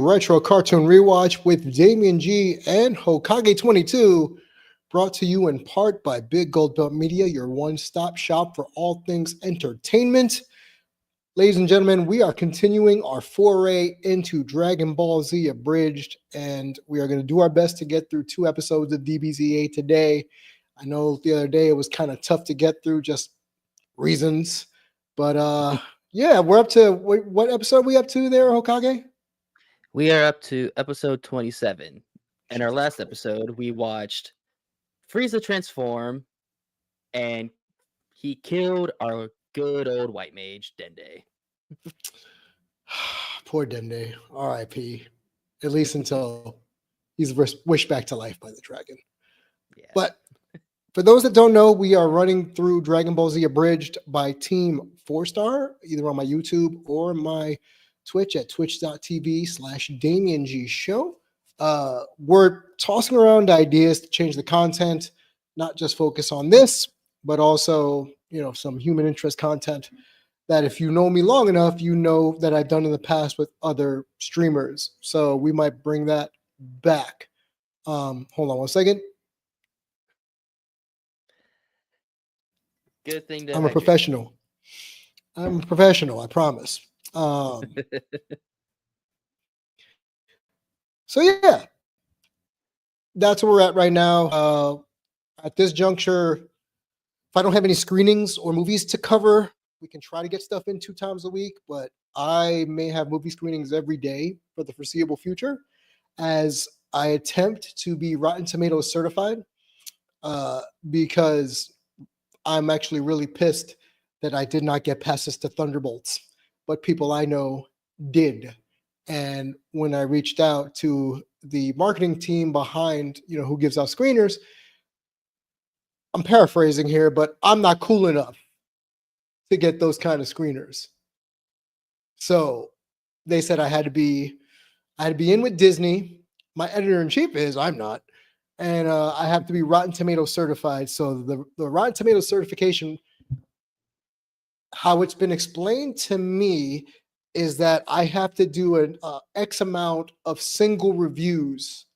Retro Cartoon Rewatch with Damien G and Hokage22, brought to you in part by Big Gold Belt Media, your one-stop shop for all things entertainment. Ladies and gentlemen, we are continuing our foray into Dragon Ball Z Abridged, and we are going to do our best to get through 2 episodes of DBZA today. I know the other day it was kind of tough to get through, just reasons. But yeah, we're up to, what episode are we up to there, Hokage? We are up to episode 27. In our last episode, we watched Frieza transform, and he killed our good old white mage, Dende. Poor Dende. R.I.P. At least until he's wished back to life by the dragon. Yeah. But for those that don't know, we are running through Dragon Ball Z Abridged by Team 4-Star, either on my YouTube or my Twitch at twitch.tv/DamienG Show. We're tossing around ideas to change the content, not just focus on this, but also, some human interest content that if you know me long enough, you know that I've done in the past with other streamers. So we might bring that back. Hold on one second. Good thing to I'm a professional. I promise. So yeah, that's where we're at right now. At this juncture, if I don't have any screenings or movies to cover, we can try to get stuff in 2 times a week, but I may have movie screenings every day for the foreseeable future as I attempt to be Rotten Tomatoes certified, because I'm actually really pissed that I did not get passes to Thunderbolts, but people I know did. And when I reached out to the marketing team behind, who gives out screeners, I'm paraphrasing here, but I'm not cool enough to get those kind of screeners. So they said I had to be in with Disney. My editor-in-chief is, I'm not. And I have to be Rotten Tomatoes certified. So the Rotten Tomatoes certification, how it's been explained to me, is that I have to do an X amount of single reviews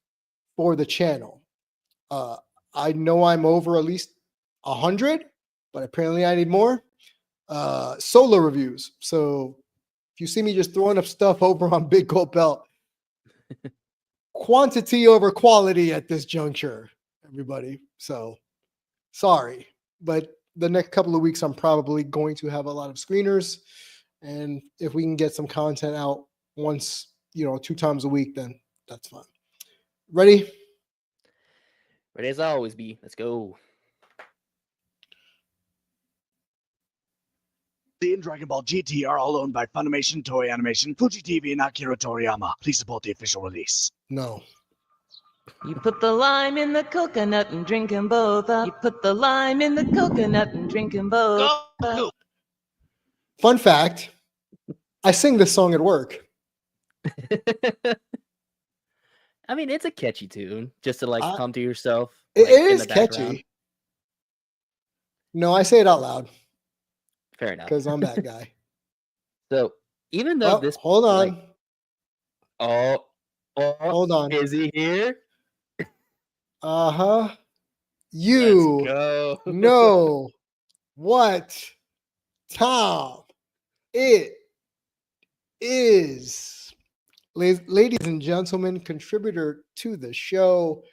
for the channel. I know I'm over at least 100, but apparently I need more solo reviews. So if you see me just throwing up stuff over on Big Gold Belt, quantity over quality at this juncture, everybody. So sorry, but the next couple of weeks I'm probably going to have a lot of screeners, and if we can get some content out once, 2 times a week, then that's fine. Ready? Ready as I always be. Let's go. The Dragon Ball GT are all owned by Funimation, Toei Animation, Fuji TV, and Akira Toriyama. Please support the official release. No. You put the lime in the coconut and drink them both up. You put the lime in the coconut and drink them both up. Fun fact, I sing this song at work. I mean, it's a catchy tune, just to come to yourself. It is catchy. No, I say it out loud. Fair enough. Because I'm that guy. So even though this, hold on. Hold on. Is he here? You know what time it is. Ladies and gentlemen, contributor to the show,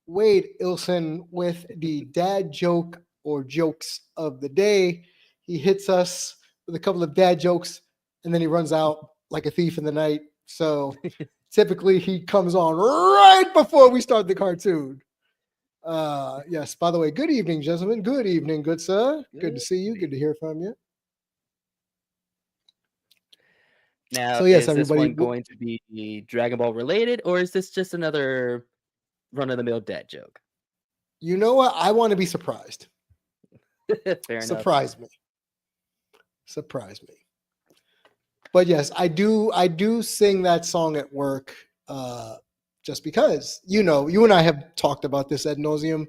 Wade Ilson, with the dad joke or jokes of the day. He hits us with a couple of dad jokes, and then he runs out like a thief in the night. So typically he comes on right before we start the cartoon. Yes, by the way, good evening, gentlemen. Good evening, good sir. Good to see you. Good to hear from you. Now, so yes, is everybody, this one going to be Dragon Ball related, or is this just another run-of-the-mill dad joke? You know what? I want to be surprised. Fair Surprise enough. Surprise me. But yes, I do sing that song at work, just because, you and I have talked about this ad nauseum.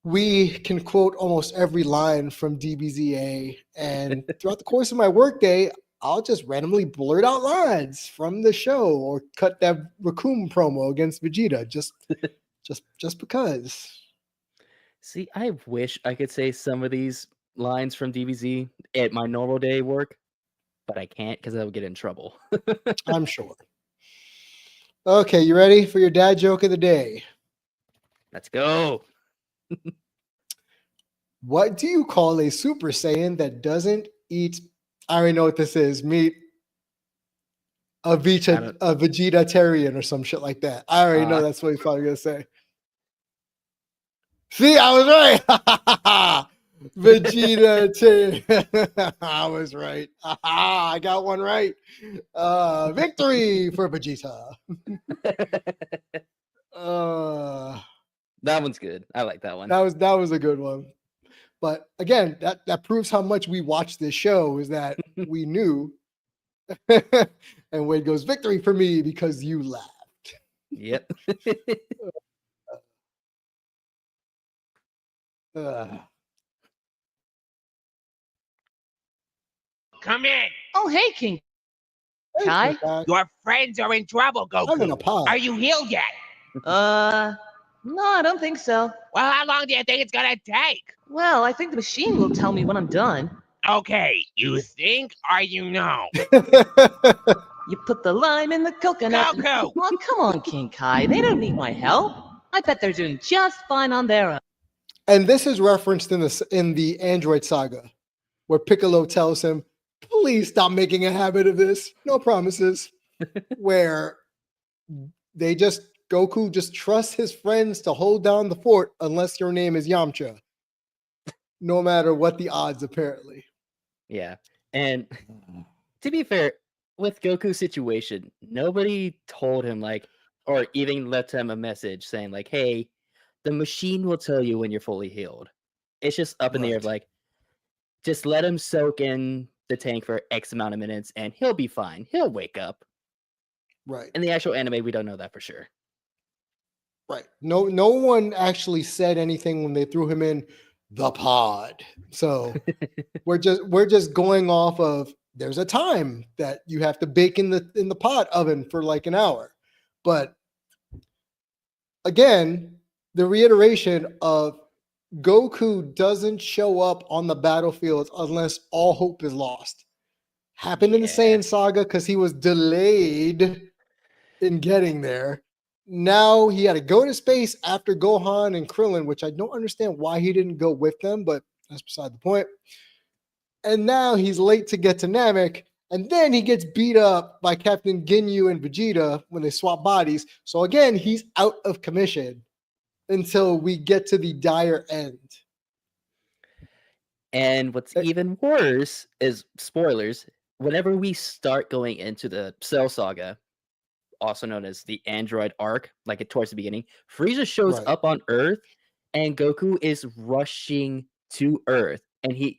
We can quote almost every line from DBZA, and throughout the course of my workday, I'll just randomly blurt out lines from the show or cut that Raccoon promo against Vegeta just because. See, I wish I could say some of these lines from DBZ at my normal day work, but I can't because I would get in trouble. I'm sure. Okay, you ready for your dad joke of the day? Let's go. What do you call a Super Saiyan that doesn't eat? I already know what this is. Meat. A Vegetarian or some shit like that. I already know that's what he's probably gonna say. See, I was right. Vegeta. I was right. I got one right. Victory for Vegeta. That one's good. I like that one. That was a good one. But again, that proves how much we watched this show is that we knew. And Wade goes, victory for me because you laughed. Yep. Come in. Oh, hey, King Hey, Kai. King Kai. Your friends are in trouble, I'm in a Goku. pod. Are you healed yet? No, I don't think so. Well, how long do you think it's gonna take? Well, I think the machine will tell me when I'm done. Okay, you think or you know? You put the lime in the coconut. Goku! Oh, come on, King Kai. They don't need my help. I bet they're doing just fine on their own. And this is referenced in the Android saga, where Piccolo tells him, please stop making a habit of this. No promises. Where Goku just trusts his friends to hold down the fort unless your name is Yamcha. No matter what the odds, apparently. Yeah. And to be fair, with Goku's situation, nobody told him or even left him a message saying hey, the machine will tell you when you're fully healed. It's just up in the air of just let him soak in the tank for X amount of minutes and he'll be fine. He'll wake up. Right. In the actual anime, we don't know that for sure. Right. No one actually said anything when they threw him in the pod. So we're just going off of there's a time that you have to bake in the pot oven for an hour. But again, the reiteration of Goku doesn't show up on the battlefield unless all hope is lost. Happened in the Saiyan saga because he was delayed in getting there. Now he had to go to space after Gohan and Krillin, which I don't understand why he didn't go with them, but that's beside the point. And now he's late to get to Namek, and then he gets beat up by Captain Ginyu and Vegeta when they swap bodies. So again, he's out of commission until we get to the dire end. And what's even worse is, spoilers, whenever we start going into the Cell Saga, also known as the Android arc, towards the beginning, Frieza shows up on Earth, and Goku is rushing to Earth. And if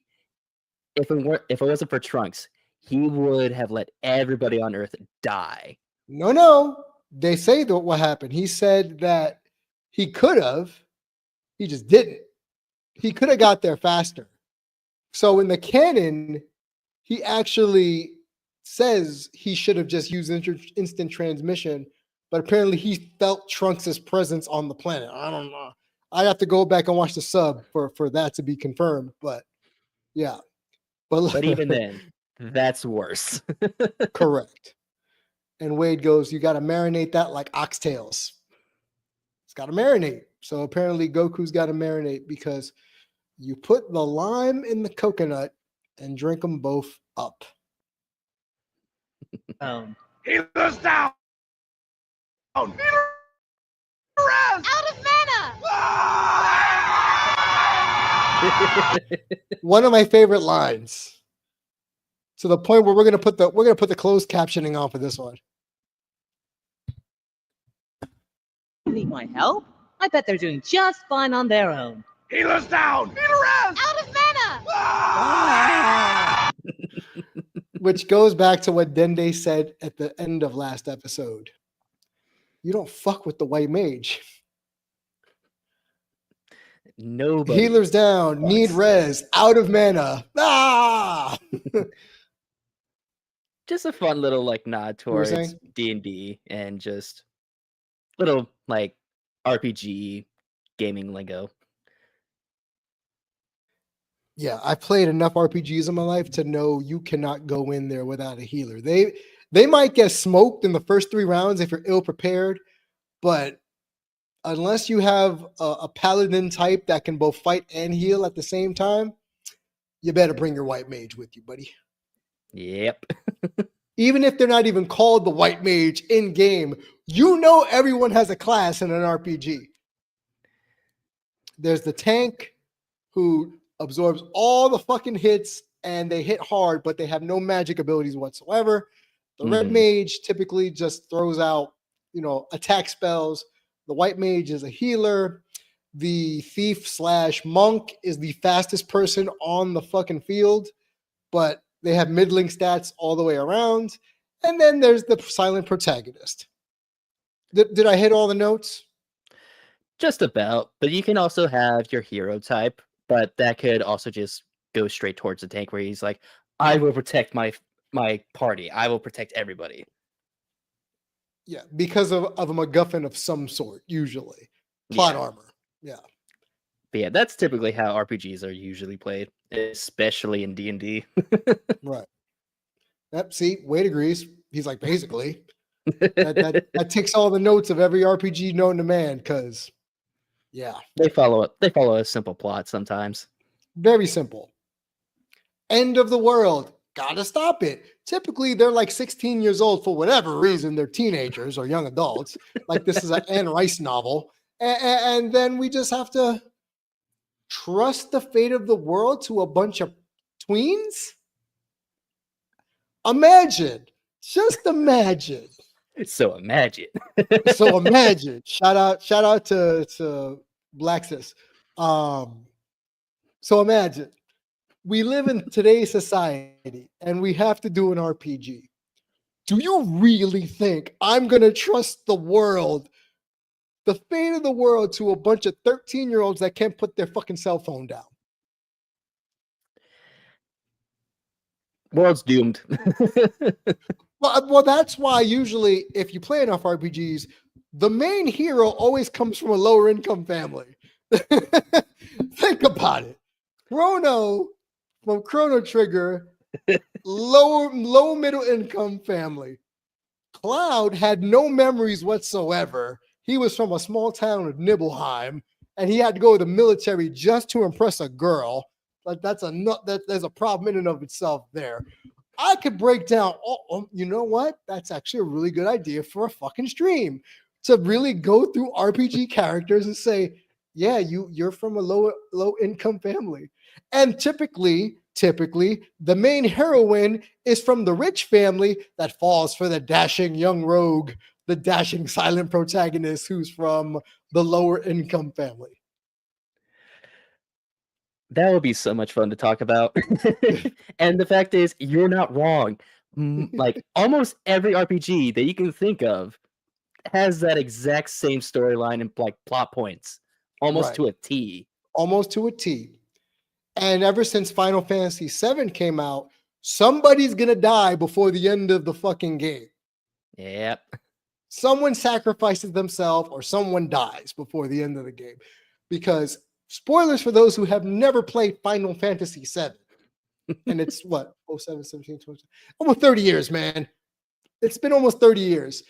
it wasn't for Trunks, he would have let everybody on Earth die. No. They say that what happened. He said that he could have, he just didn't. He could have got there faster. So in the canon, he actually says he should have just used instant transmission, but apparently he felt Trunks' presence on the planet. I don't know. I have to go back and watch the sub for that to be confirmed. But yeah. But even then, that's worse. Correct. And Wade goes, you got to marinate that like oxtails. It's got to marinate. So apparently Goku's got to marinate because you put the lime in the coconut and drink them both up. He was down! Out Out of mana! One of my favorite lines. To the point where we're gonna put the closed captioning on for this one. Need my help? I bet they're doing just fine on their own. Healer's down! Out of mana! Which goes back to what Dende said at the end of last episode. You don't fuck with the white mage. Nobody. Healers down, need res, out of mana. just a fun little like nod You were towards saying? D&D and just little like RPG gaming lingo. Yeah, I've played enough RPGs in my life to know you cannot go in there without a healer. They might get smoked in the first 3 rounds if you're ill prepared, but unless you have a paladin type that can both fight and heal at the same time, you better bring your white mage with you, buddy. Yep. Even if they're not even called the white mage in game, you know everyone has a class in an RPG. There's the tank who absorbs all the fucking hits and they hit hard, but they have no magic abilities whatsoever. The red Mhm. mage typically just throws out, attack spells. The white mage is a healer. The thief / monk is the fastest person on the fucking field, but they have middling stats all the way around. And then there's the silent protagonist. Did I hit all the notes? Just about, but you can also have your hero type, but that could also just go straight towards the tank where he's like, I will protect my party. I will protect everybody. Yeah, because of a MacGuffin of some sort, usually. Plot Yeah. armor. Yeah. But yeah, that's typically how RPGs are usually played, especially in D&D. Right. Yep. See, Wade agrees. He's like, basically. That ticks all the notes of every RPG known to man, because yeah, They follow a simple plot sometimes. very simple. End of the world. Gotta stop it. Typically, they're like 16 years old for whatever reason. They're teenagers or young adults. Like this is an Anne Rice novel. And then we just have to trust the fate of the world to a bunch of tweens? Imagine. Just imagine. So imagine. So imagine. Shout out to Blacksis. So imagine. We live in today's society and we have to do an RPG. Do you really think I'm going to trust the world, the fate of the world, to a bunch of 13-year-olds that can't put their fucking cell phone down? World's doomed. Well, that's why usually if you play enough RPGs, the main hero always comes from a lower income family. Think about it. Chrono from Chrono Trigger, low middle income family. Cloud had no memories whatsoever. He was from a small town of Nibelheim, and he had to go to the military just to impress a girl. Like there's a problem in and of itself there. I could break down. You know what? That's actually a really good idea for a fucking stream, to really go through RPG characters and say, yeah, you're from a low income family. And typically, the main heroine is from the rich family that falls for the dashing young rogue, the dashing silent protagonist who's from the lower income family. That would be so much fun to talk about. And the fact is, you're not wrong. Like almost every RPG that you can think of has that exact same storyline and like plot points, almost Right. to a T. Almost to a T. And ever since Final Fantasy VII came out, somebody's gonna die before the end of the fucking game. Yep. Someone sacrifices themselves or someone dies before the end of the game. Because spoilers for those who have never played Final Fantasy VII. And it's what? 07, 17, 20, almost 30 years, man. It's been almost 30 years.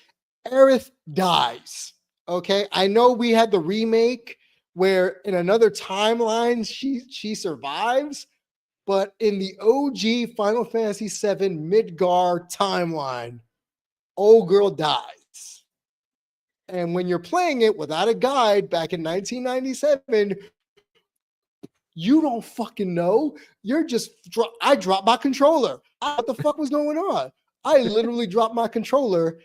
Aerith dies. Okay. I know we had the remake where in another timeline she survives, but in the OG Final Fantasy VII Midgar timeline, old girl dies. And when you're playing it without a guide back in 1997, you don't fucking know. You're just, I dropped my controller. What the fuck was going on? I literally dropped my controller.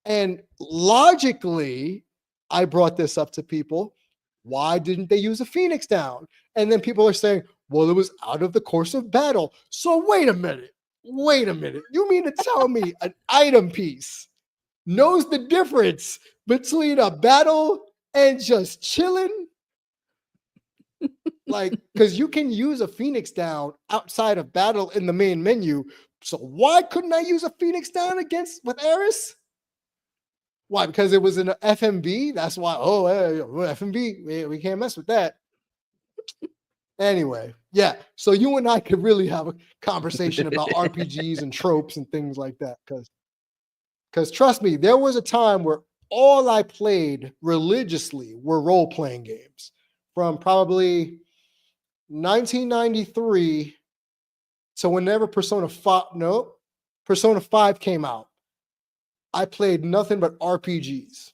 And logically, I brought this up to people. Why didn't they use a Phoenix down? And then people are saying, well, it was out of the course of battle. So wait a minute. You mean to tell me an item piece knows the difference between a battle and just chilling? Like, because you can use a Phoenix down outside of battle in the main menu, So why couldn't I use a Phoenix Down with Eris? Why? Because it was an FMV. That's why. Oh, hey, FMV. We can't mess with that. Anyway, yeah. So you and I could really have a conversation about RPGs and tropes and things like that. Because trust me, there was a time where all I played religiously were role-playing games from probably 1993 to whenever Persona 5 came out. I played nothing but RPGs.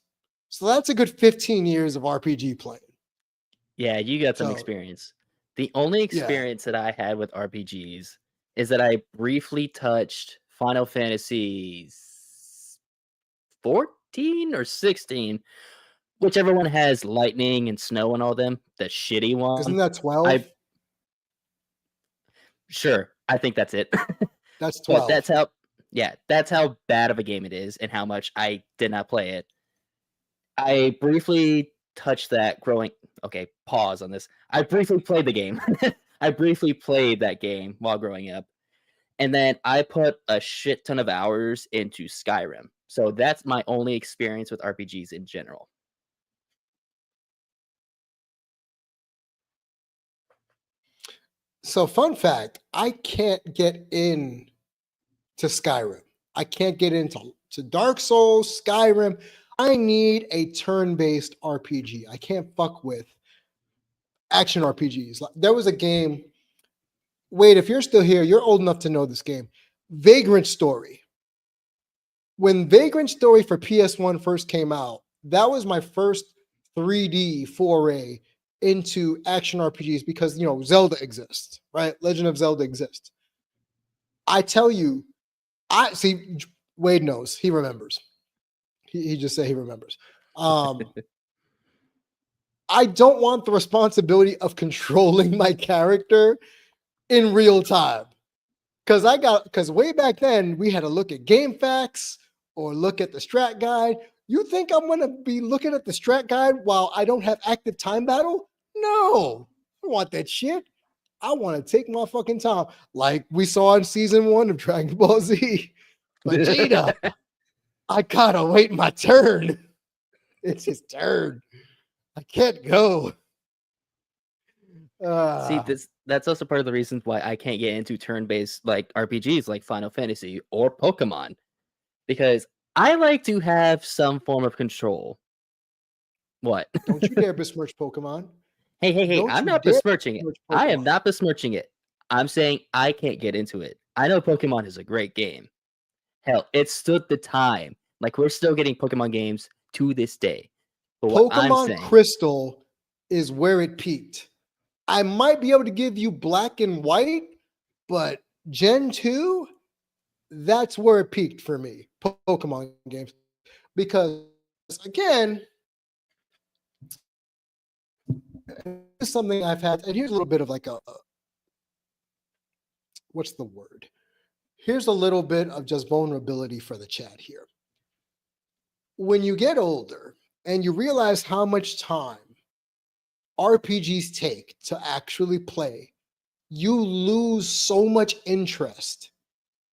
So that's a good 15 years of RPG playing. Yeah, you got some So, experience. The only experience that I had with RPGs is that I briefly touched Final Fantasy 14 or 16, whichever one has lightning and snow and all them, the shitty one. Isn't that 12? Sure, I think that's it. That's 12. But that's how bad of a game it is and how much I did not play it. I briefly touched that growing. Okay, pause on this. I briefly played the game. I briefly played that game while growing up. And then I put a shit ton of hours into Skyrim. So that's my only experience with RPGs in general. So fun fact, I can't get in to Skyrim. I can't get into Dark Souls, Skyrim. I need a turn-based RPG. I can't fuck with action RPGs. There was a game. Wait, if you're still here, you're old enough to know this game. Vagrant Story. When Vagrant Story for PS1 first came out, that was my first 3D foray into action RPGs because, Zelda exists, right? Legend of Zelda exists. I tell you, I see. Wade knows. He remembers. He just said he remembers. I don't want the responsibility of controlling my character in real time. Because way back then, we had to look at game facts or look at the strat guide. You think I'm going to be looking at the strat guide while I don't have active time battle? No, I don't want that shit. I want to take my fucking time. Like we saw in season 1 of Dragon Ball Z. Vegeta, I gotta wait my turn. It's his turn. I can't go. See, that's also part of the reasons why I can't get into turn-based like RPGs like Final Fantasy or Pokemon. Because I like to have some form of control. What? Don't you dare besmirch Pokemon. Hey, Don't I'm you not dare besmirching it. besmirch I am Pokemon. not besmirching it. I'm saying I can't get into it. I know Pokemon is a great game. Hell, it stood the time. Like, we're still getting Pokemon games to this day. But what I'm Pokemon saying, Crystal is where it peaked. I might be able to give you Black and White, but Gen 2, that's where it peaked for me. Pokemon games. Because, again, this is something I've had, and here's a little bit of like what's the word? Here's a little bit of just vulnerability for the chat here. When you get older and you realize how much time RPGs take to actually play, you lose so much interest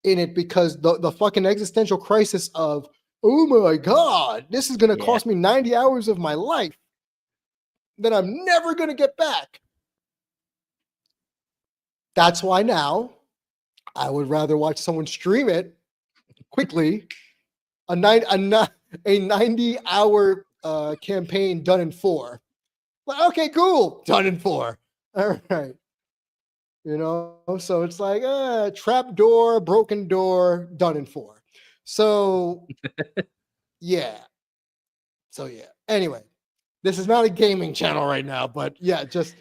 in it because the fucking existential crisis of, oh my God, this is going to cost me 90 hours of my life that I'm never going to get back. That's why now I would rather watch someone stream it quickly, a 90-hour campaign done in 4. Like, okay, cool, done in 4. All right. So it's like trap door, broken door, done in 4. So yeah. Anyway, this is not a gaming channel right now, but yeah, just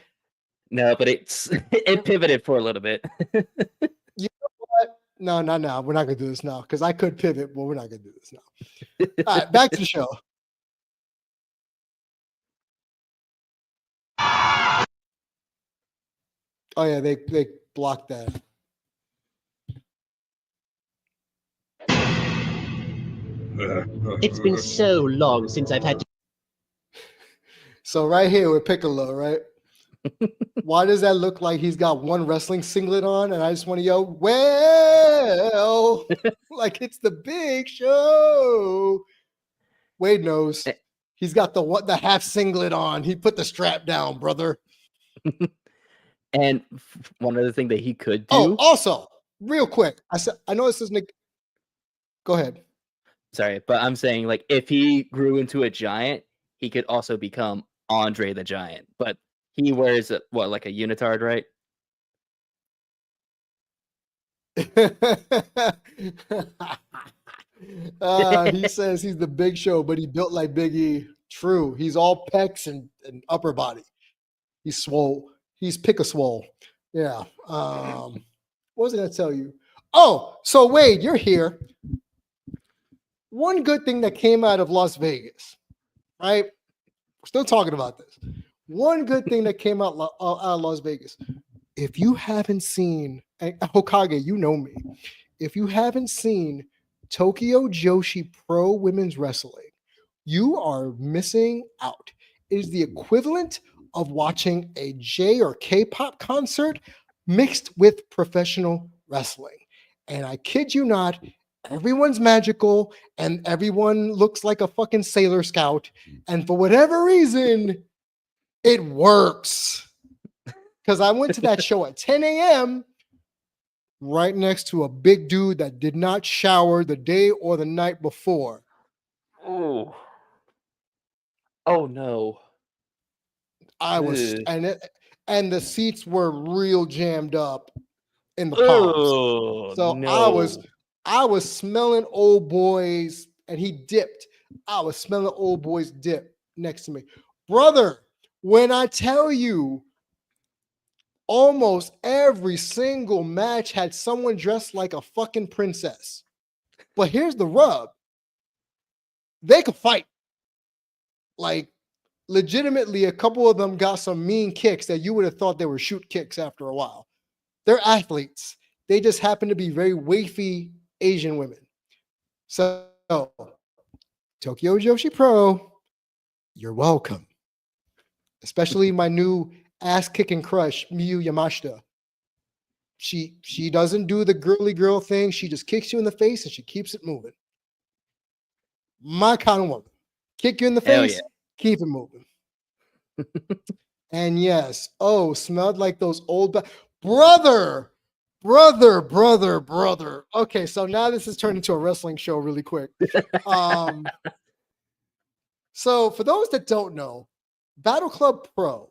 no, but it pivoted for a little bit. You know what? No, not now. We're not gonna do this now because I could pivot, but we're not gonna do this now. All right, back to the show. Oh yeah, they blocked that. It's been so long since I've had to. So right here with Piccolo, right? Why does that look like he's got one wrestling singlet on? And I just want to yell, well, like it's the big show. Wade knows. He's got the half singlet on. He put the strap down, brother. And one other thing that he could do. Oh, also, real quick. I know this is Nick. Go ahead. Sorry, but I'm saying like if he grew into a giant, he could also become Andre the Giant. But he wears like a unitard, right? He says he's the big show, but he built like Big E. True. He's all pecs and upper body. He's swole. He's pick-a-swole. Yeah. What was I going to tell you? Oh, so Wade, you're here. One good thing that came out of Las Vegas, right? We're still talking about this. One good thing that came out of Las Vegas. If you haven't seen, and Hokage, you know me. If you haven't seen Tokyo Joshi Pro Women's Wrestling, you are missing out. It is the equivalent of watching a J or K-pop concert mixed with professional wrestling. And I kid you not, everyone's magical and everyone looks like a fucking Sailor Scout. And for whatever reason, it works. Because I went to that show at 10 a.m. right next to a big dude that did not shower the day or the night before. Oh. Oh no. I was, and the seats were real jammed up in the palms. Oh, So no. I was smelling old boys, and he dipped. I was smelling old boys dip next to me. Brother, when I tell you, almost every single match had someone dressed like a fucking princess. But here's the rub. They could fight. Like, legitimately, a couple of them got some mean kicks that you would have thought they were shoot kicks after a while. They're athletes. They just happen to be very wafy Asian women. So, Tokyo Joshi Pro, you're welcome. Especially my new ass-kicking crush, Miyu Yamashita. She doesn't do the girly girl thing. She just kicks you in the face and she keeps it moving. My kind of woman. Kick you in the Hell face, yeah. keep it moving. And yes, smelled like those old brother. Okay, so now this has turned into a wrestling show really quick. So for those that don't know, Battle Club Pro,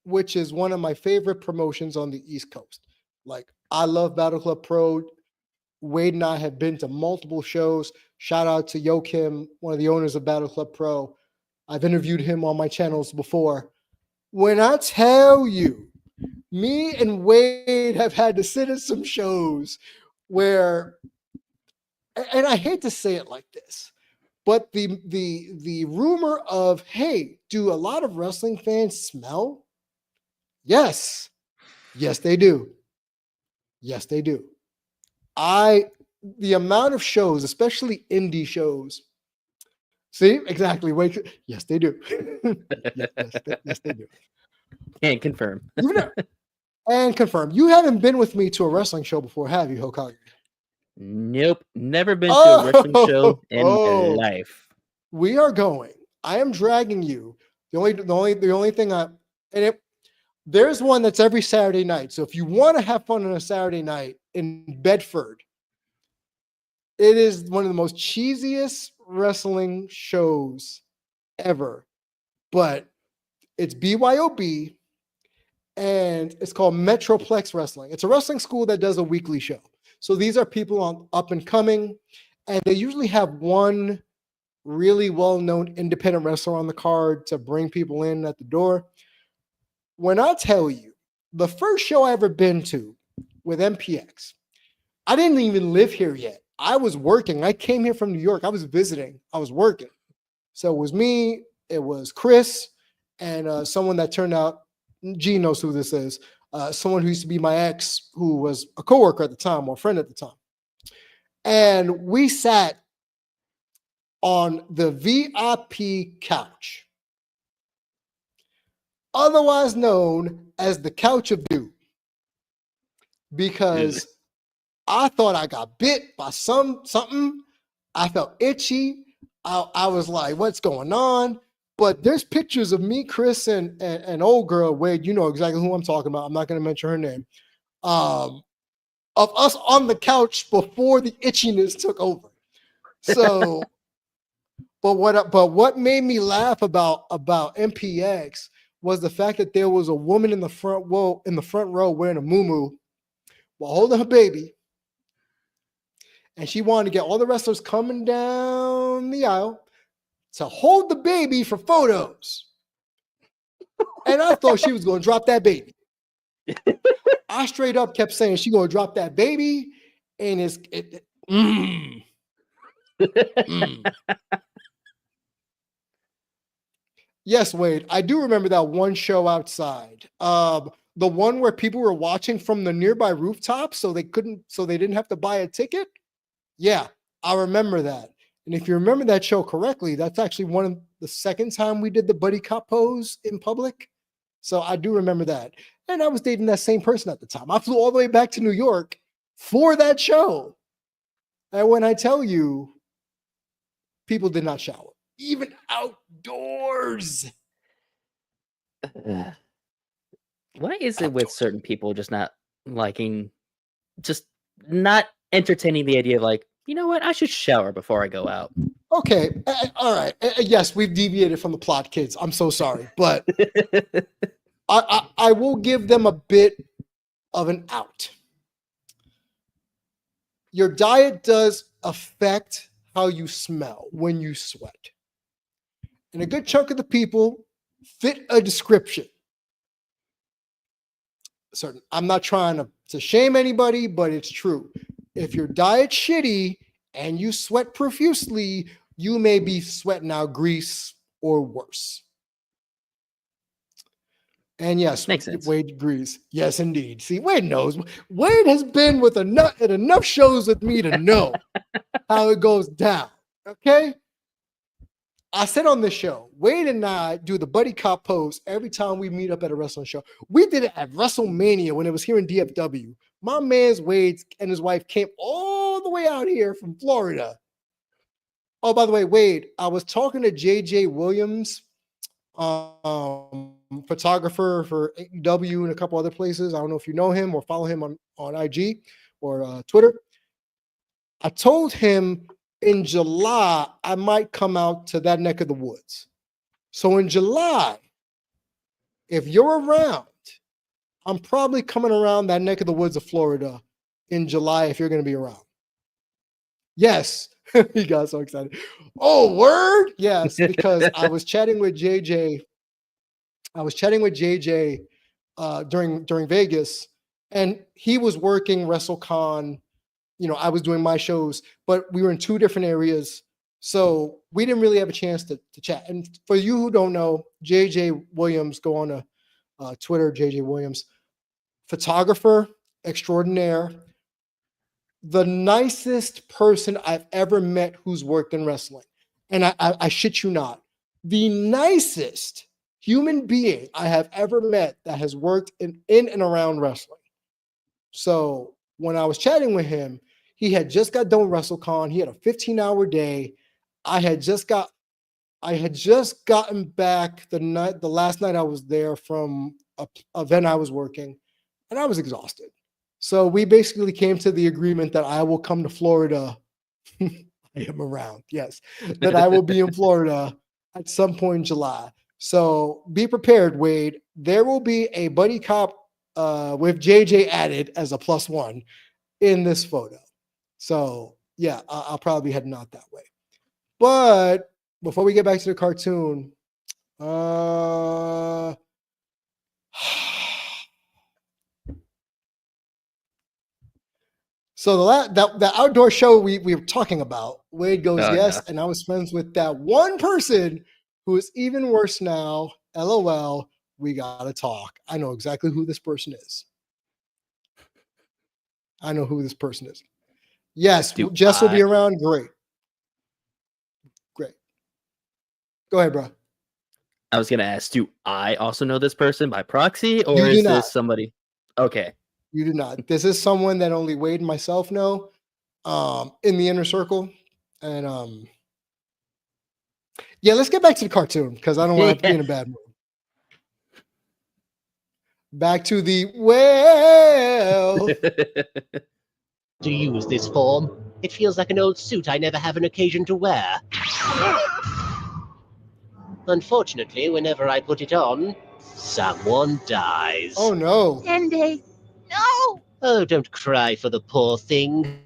which is one of my favorite promotions on the East Coast. Like, I love Battle Club Pro. Wade and I have been to multiple shows. Shout out to Yo Kim, one of the owners of Battle Club Pro. I've interviewed him on my channels before. When I tell you, me and Wade have had to sit at some shows where, and I hate to say it like this, but the rumor of, hey, do a lot of wrestling fans smell? Yes. Yes, they do. Yes, they do. The amount of shows, especially indie shows. See, exactly. Wait, yes, they do. yes, they do. Can't confirm. And confirm. You haven't been with me to a wrestling show before, have you, Hokage? Nope. Never been to a wrestling show in my life. We are going. I am dragging you. The only thing there's one that's every Saturday night. So if you want to have fun on a Saturday night in Bedford, it is one of the most cheesiest wrestling shows ever. But it's BYOB, and it's called Metroplex Wrestling. It's a wrestling school that does a weekly show. So these are people on up and coming, and they usually have one really well-known independent wrestler on the card to bring people in at the door. When I tell you, the first show I ever been to with MPX, I didn't even live here yet. I was working. I came here from New York. I was visiting. I was working. So it was me, it was Chris, and someone that turned out, G knows who this is, someone who used to be my ex, who was a coworker at the time or a friend at the time. And we sat on the VIP couch. otherwise known as the Couch of Doom, because I thought I got bit by something. I felt itchy. I was like, what's going on? But there's pictures of me, Chris, and old girl, Wade, you know exactly who I'm talking about. I'm not going to mention her name. Of us on the couch before the itchiness took over. So, but what made me laugh about MPX was the fact that there was a woman in the front row wearing a muumuu while holding her baby, and she wanted to get all the wrestlers coming down the aisle to hold the baby for photos. And I thought she was going to drop that baby. I straight up kept saying she's going to drop that baby, and Yes, Wade, I do remember that one show outside. The one where people were watching from the nearby rooftop so they didn't have to buy a ticket. Yeah, I remember that. And if you remember that show correctly, that's actually one of the second time we did the buddy cop pose in public. So I do remember that. And I was dating that same person at the time. I flew all the way back to New York for that show. And when I tell you, people did not shower, even outdoors. Why is it with certain people just not entertaining the idea of like, you know what, I should shower before I go out? Okay, all right. Yes, we've deviated from the plot, kids. I'm so sorry, but I will give them a bit of an out. Your diet does affect how you smell when you sweat. And a good chunk of the people fit a description. Certain. I'm not trying to shame anybody, but it's true. If your diet's shitty and you sweat profusely, you may be sweating out grease or worse. And yes, Makes sense. Wade agrees. Yes, indeed. See, Wade knows. Wade has been with enough shows with me to know how it goes down. Okay? I said on this show, Wade and I do the buddy cop pose every time we meet up at a wrestling show. We did it at WrestleMania when it was here in DFW. My man's Wade and his wife came all the way out here from Florida. Oh, by the way, Wade, I was talking to JJ Williams, photographer for AEW and a couple other places. I don't know if you know him or follow him on IG or Twitter. I told him in July, I might come out to that neck of the woods. So in July, if you're around, I'm probably coming around that neck of the woods of Florida in July if you're going to be around. Yes. He got so excited. Oh, word? Yes, because I was chatting with JJ. During Vegas, and he was working WrestleCon. You know, I was doing my shows, but we were in two different areas. So we didn't really have a chance to chat. And for you who don't know, JJ Williams, go on to Twitter, JJ Williams, photographer extraordinaire, the nicest person I've ever met who's worked in wrestling. And I shit you not, the nicest human being I have ever met that has worked in and around wrestling. So when I was chatting with him, he had just got done with WrestleCon. He had a 15-hour day. I had just gotten back the last night I was there from a event I was working, and I was exhausted. So we basically came to the agreement that I will come to Florida. I am around, yes, that I will be in Florida at some point in July. So be prepared, Wade. There will be a buddy cop with JJ added as a +1 in this photo. So yeah, I'll probably be heading out that way. But before we get back to the cartoon, so the outdoor show we were talking about, Wade goes yes, and I was friends with that one person who is even worse now. LOL. We gotta talk. I know exactly who this person is. I know who this person is. Yes, Jess will be around. Great. Go ahead, bro. I was gonna ask, do I also know this person by proxy, or You do is not. this somebody? Okay. You do not. This is someone that only Wade and myself know in the inner circle. And yeah, let's get back to the cartoon because I don't want to have to be in a bad mood. Back to the well. To use this form. It feels like an old suit I never have an occasion to wear. Unfortunately, whenever I put it on, someone dies. Oh no. 10 days. No! Oh, don't cry for the poor thing.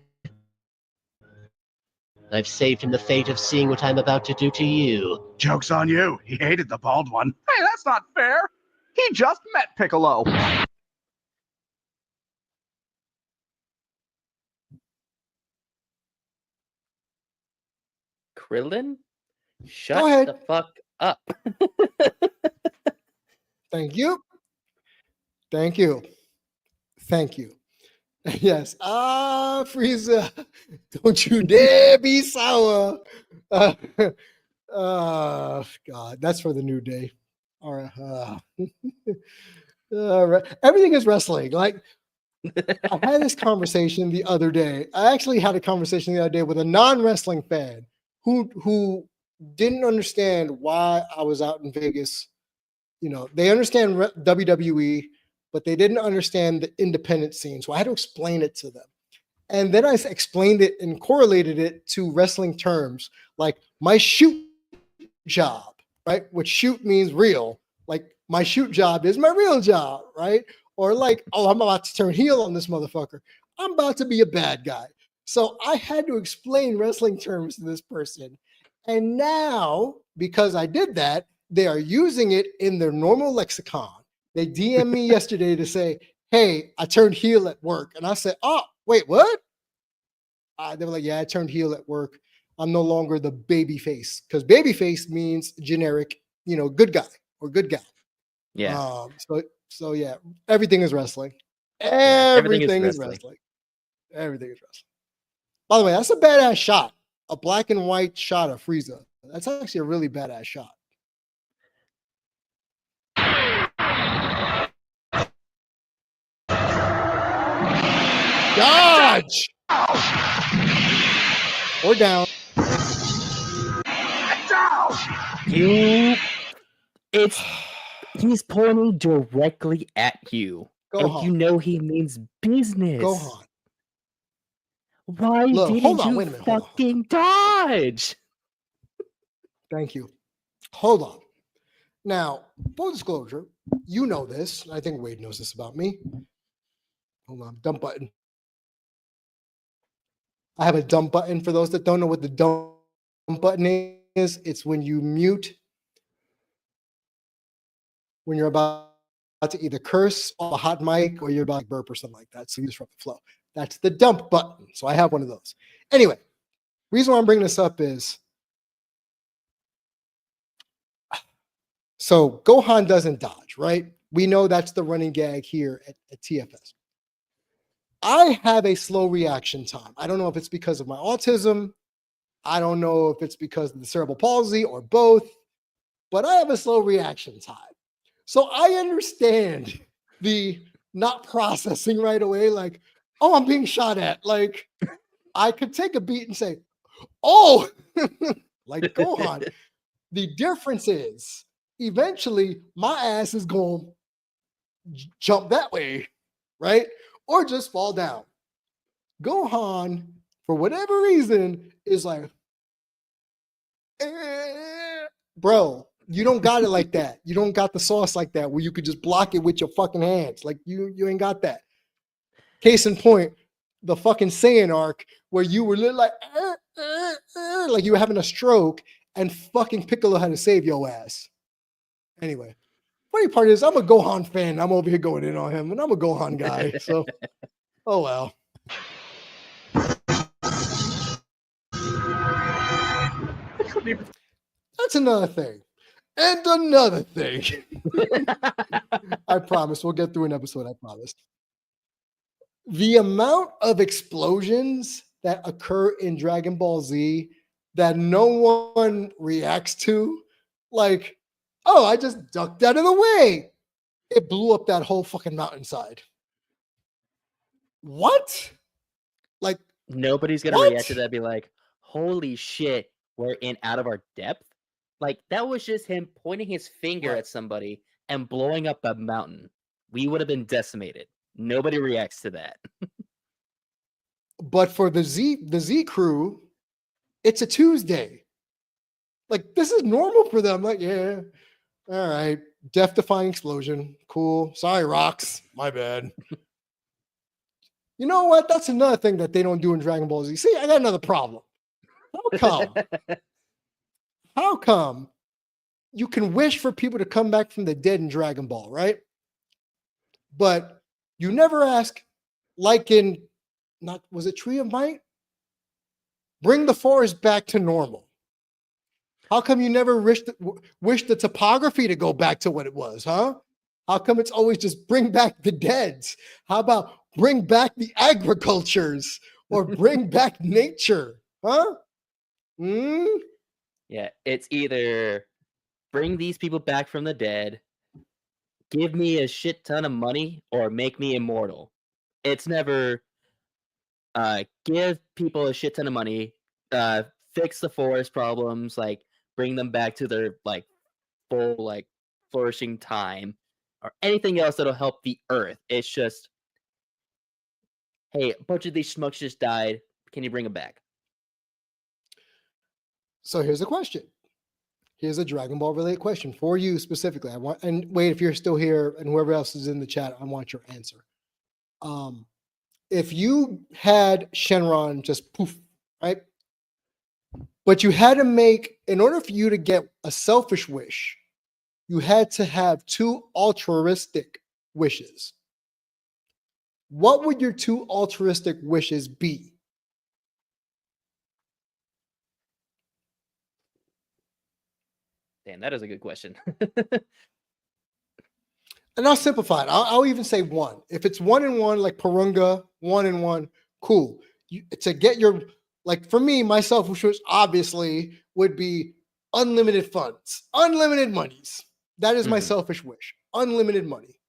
I've saved him the fate of seeing what I'm about to do to you. Joke's on you. He hated the bald one. Hey, that's not fair. He just met Piccolo. Krillin? Go Shut ahead. the fuck up. Thank you. Thank you. Thank you. Yes. Frieza, don't you dare be sour. God, that's for the new day. All right. All right. Everything is wrestling. Like, I had this conversation the other day. I actually had a conversation the other day with a non-wrestling fan who didn't understand why I was out in Vegas. You know, they understand WWE, but they didn't understand the independent scene. So I had to explain it to them. And then I explained it and correlated it to wrestling terms, like my shoot job, right? Which shoot means real. Like my shoot job is my real job, right? Or like, oh, I'm about to turn heel on this motherfucker. I'm about to be a bad guy. So I had to explain wrestling terms to this person. And now, because I did that, they are using it in their normal lexicon. They DM me yesterday to say, hey, I turned heel at work. And I said, oh, wait, what? They were like, yeah, I turned heel at work. I'm no longer the baby face, because baby face means generic, good guy or good gal. Yeah. So yeah, everything is wrestling. Everything is Everything is wrestling. Everything is wrestling. By the way, that's a badass shot. A black and white shot of Frieza. That's actually a really badass shot. Dodge! Or down. He's pointing directly at you. And Gohan. you know he means business. Gohan. Why Look, didn't hold on, you wait a minute, hold on. fucking dodge? Thank you. Hold on. Now, full disclosure, you know this. I think Wade knows this about me. Hold on, dump button. I have a dump button. For those that don't know what the dump button is, it's when you mute when you're about to either curse on a hot mic or you're about to burp or something like that. So you disrupt the flow. That's the dump button. So I have one of those. Anyway, reason why I'm bringing this up is, so Gohan doesn't dodge, right? We know that's the running gag here at TFS. I have a slow reaction time. I don't know if it's because of my autism. I don't know if it's because of the cerebral palsy or both, but I have a slow reaction time. So I understand the not processing right away, like, oh, I'm being shot at. Like, I could take a beat and say, oh, like Gohan. The difference is eventually my ass is going to jump that way, right? Or just fall down. Gohan, for whatever reason, is like, bro, you don't got it like that. You don't got the sauce like that where you could just block it with your fucking hands. Like you ain't got that. Case in point, the fucking Saiyan arc where you were like you were having a stroke and fucking Piccolo had to save your ass. Anyway, funny part is I'm a Gohan fan. I'm over here going in on him, and I'm a Gohan guy. So, oh well. That's another thing. And another thing. I promise we'll get through an episode. I promise. The amount of explosions that occur in Dragon Ball Z that no one reacts to, like, Oh, I just ducked out of the way. It blew up that whole fucking mountainside. What? Like, Nobody's gonna what? react to that and be like, holy shit, we're in out of our depth. Like that was just him pointing his finger Right. at somebody and blowing up a mountain. We would have been decimated. Nobody reacts to that. But for the Z crew, it's a Tuesday. Like, this is normal for them. Like, yeah, all right, death-defying explosion, cool. Sorry, rocks, my bad. You know what? That's another thing that they don't do in Dragon Ball Z. See, I got another problem. How come? How come you can wish for people to come back from the dead in Dragon Ball, right? But you never ask, like in, not was it Tree of Might? Bring the forest back to normal. How come you never wish the topography to go back to what it was, huh? How come it's always just bring back the deads? How about bring back the agricultures or bring back nature, huh? Yeah, it's either bring these people back from the dead, give me a shit ton of money, or make me immortal. It's never give people a shit ton of money, fix the forest problems, like bring them back to their like full like flourishing time, or anything else that'll help the earth. It's just, hey, a bunch of these schmucks just died. Can you bring them back? So here's a question. Here's a Dragon Ball related question for you specifically. I want, and wait, if you're still here and whoever else is in the chat, I want your answer. If you had Shenron just poof, right? But you had to make, in order for you to get a selfish wish, you had to have two altruistic wishes. What would your two altruistic wishes be? Damn, that is a good question. And I'll simplify it. I'll even say one. If it's 1 and 1, like Purunga, 1 and 1, cool. To get your, like for me, my selfish wish obviously would be unlimited funds, unlimited monies. That is my selfish wish. Unlimited money,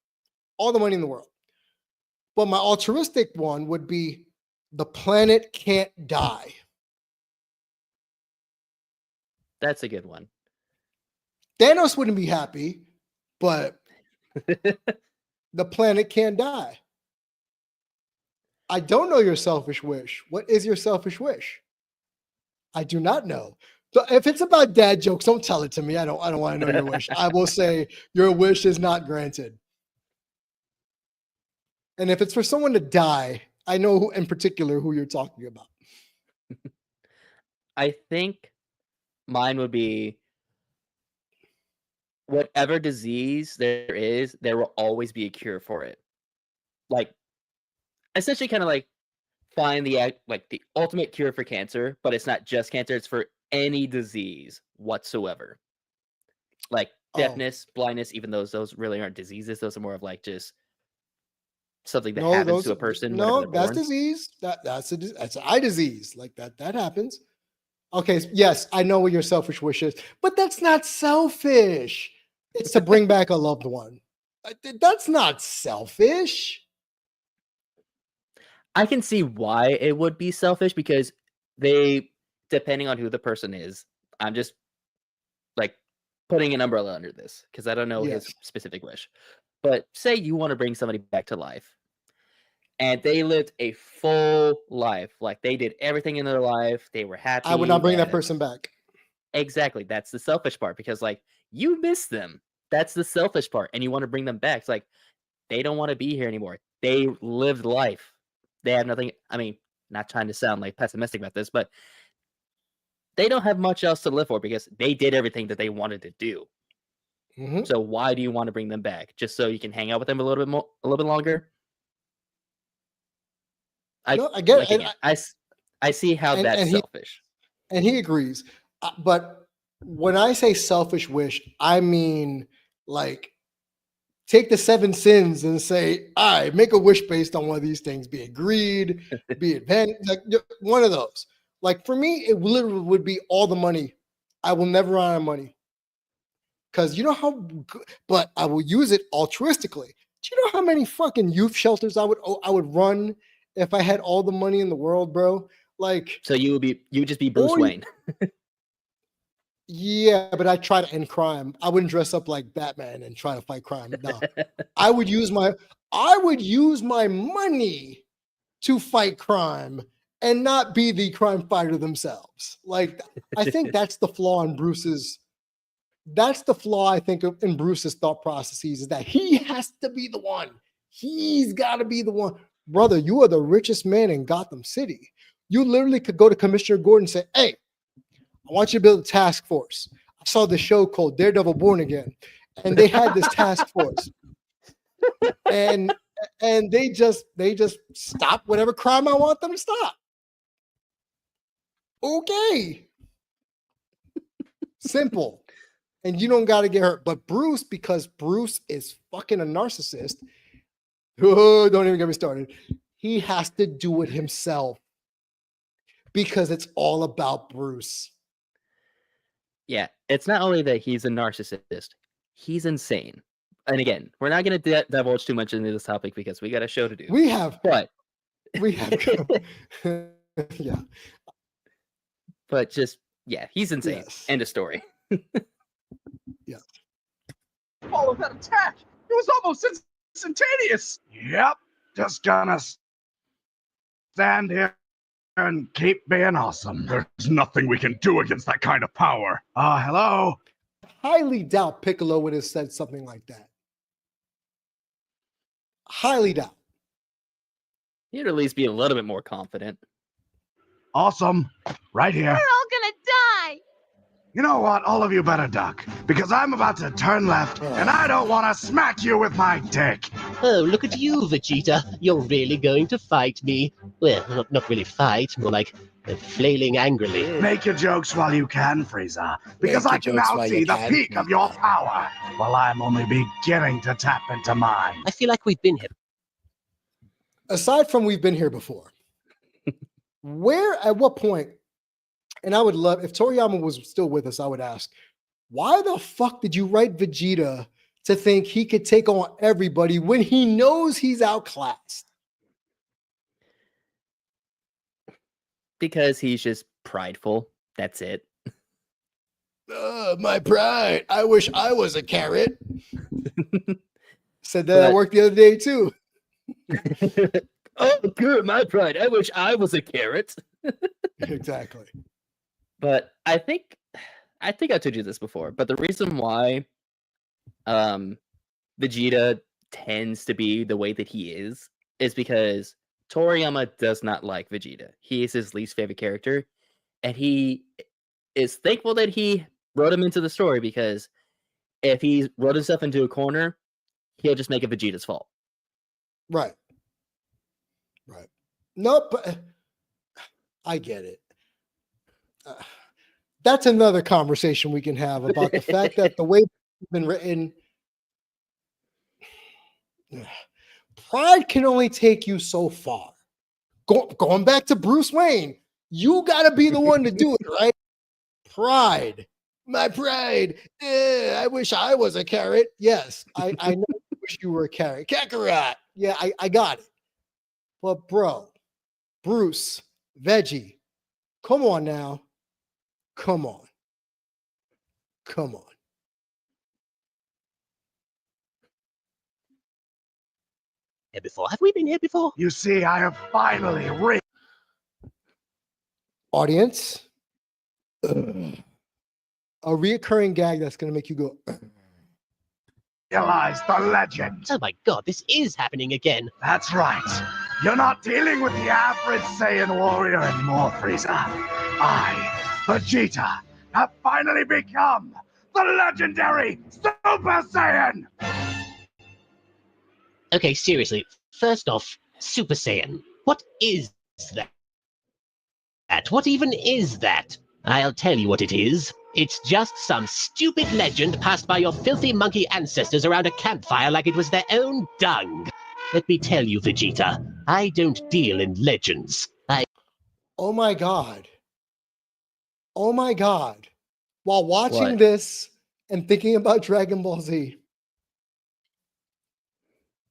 all the money in the world. But my altruistic one would be the planet can't die. That's a good one. Thanos wouldn't be happy, but the planet can't die. I don't know your selfish wish. What is your selfish wish? I do not know. So if it's about dad jokes, don't tell it to me. I don't want to know your wish. I will say your wish is not granted. And if it's for someone to die, I know who in particular who you're talking about. I think mine would be whatever disease there is, there will always be a cure for it. Like, essentially, kind of like find the ultimate cure for cancer, but it's not just cancer; it's for any disease whatsoever. Like deafness, blindness, even those really aren't diseases; those are more of like just something that happens to a person. No, whenever they're that's born. disease. That's an eye disease. Like that happens. Okay, yes, I know what your selfish wish is, but that's not selfish. It's to bring back a loved one. That's not selfish. I can see why it would be selfish because they, depending on who the person is, I'm just like putting an umbrella under this because I don't know his specific wish. But say you want to bring somebody back to life and they lived a full life, like they did everything in their life, they were happy. I would not bring that person back. Exactly. That's the selfish part because like you miss them. That's the selfish part. And you want to bring them back. It's like they don't want to be here anymore. They lived life. They have nothing. I mean, not trying to sound like pessimistic about this, but they don't have much else to live for because they did everything that they wanted to do. Mm-hmm. So why do you want to bring them back? Just so you can hang out with them a little bit longer? I get it. I see how that's selfish. And he agrees. But when I say selfish wish, I mean like take the 7 sins and say, all right, make a wish based on one of these things, be it greed, be it like one of those. Like for me, it literally would be all the money. I will never run out of money. Because you know how good, but I will use it altruistically. Do you know how many fucking youth shelters I would run if I had all the money in the world, bro? Like, So you would just be Bruce Or- Wayne. yeah, but I try to end crime. I wouldn't dress up like Batman and try to fight crime. No, I would use my money to fight crime and not be the crime fighter themselves. Like, I think that's the flaw in Bruce's. That's the flaw I think in Bruce's thought processes, is that he has to be the one. He's got to be the one. Brother, you are the richest man in Gotham City. You literally could go to Commissioner Gordon and say, hey, I want you to build a task force. I saw the show called Daredevil Born Again, and they had this task force. And they just stop whatever crime I want them to stop. Okay. Simple. And you don't got to get hurt. But Bruce, because Bruce is fucking a narcissist, oh, don't even get me started. He has to do it himself because it's all about Bruce. Yeah, it's not only that he's a narcissist, he's insane. And again, we're not going to divulge too much into this topic because we got a show to do. But yeah, he's insane. Yes. End of story. All of that attack. It was almost instantaneous. Yep. Just gonna stand here and keep being awesome. There's nothing we can do against that kind of power. Hello? highly doubt Piccolo would have said something like that. Highly doubt. He'd at least be a little bit more confident. Awesome. Right We're here. all gonna die. You know what? All of you better duck, because I'm about to turn left, and I don't want to smack you with my dick. Oh, look at you, Vegeta. You're really going to fight me. Well, not really fight, more like flailing angrily. Make your jokes while you can, Frieza, because Make I your can jokes now while see you the can, peak of your power, while I'm only beginning to tap into mine. I feel like we've been here. Aside from we've been here before, where, at what point, and I would love, if Toriyama was still with us, I would ask, why the fuck did you write Vegeta to think he could take on everybody when he knows he's outclassed? Because he's just prideful. That's it. My pride. I wish I was a carrot. Said that at But- work the other day too. Oh, good, my pride. I wish I was a carrot. Exactly. But I think I told you this before, but the reason why Vegeta tends to be the way that he is because Toriyama does not like Vegeta. He is his least favorite character, and he is thankful that he wrote him into the story, because if he wrote himself into a corner, he'll just make it Vegeta's fault. Right. Right. No, but I get it. That's another conversation we can have about the fact that the way it's been written, pride can only take you so far. Going back to Bruce Wayne, you got to be the one to do it, right? Pride. My pride. I wish I was a carrot. Yes, I know you wish you were a carrot. Kakarot. Yeah, I got it. But bro, Bruce, Veggie, come on now. Come on. Come on. Here before? Have we been here before? You see, I have finally Audience, a reoccurring gag that's going to make you go, realized the legend. Oh my god, this is happening again. That's right. You're not dealing with the average Saiyan warrior anymore, Frieza. I, Vegeta, have finally become the legendary Super Saiyan! Okay, seriously. First off, Super Saiyan. What is that? What even is that? I'll tell you what it is. It's just some stupid legend passed by your filthy monkey ancestors around a campfire like it was their own dung. Let me tell you, Vegeta, I don't deal in legends. oh my God. Oh my God. While watching What? this and thinking about Dragon Ball Z.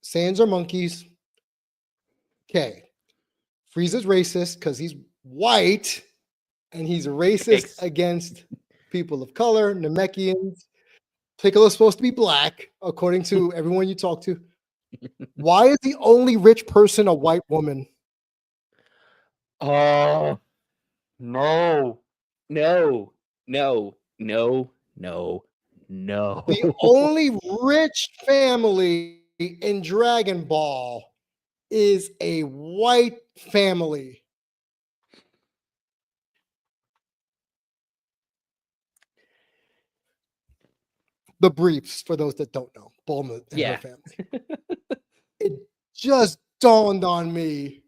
Saiyans are monkeys. Okay. Frieza's racist because he's white and he's racist against people of color, Namekians. Piccolo's supposed to be black, according to everyone you talk to. Why is the only rich person a white woman? Oh, no. No. No. No. No. No. The only rich family in Dragon Ball is a white family. The briefs, for those that don't know, Bulma and her family. It just dawned on me.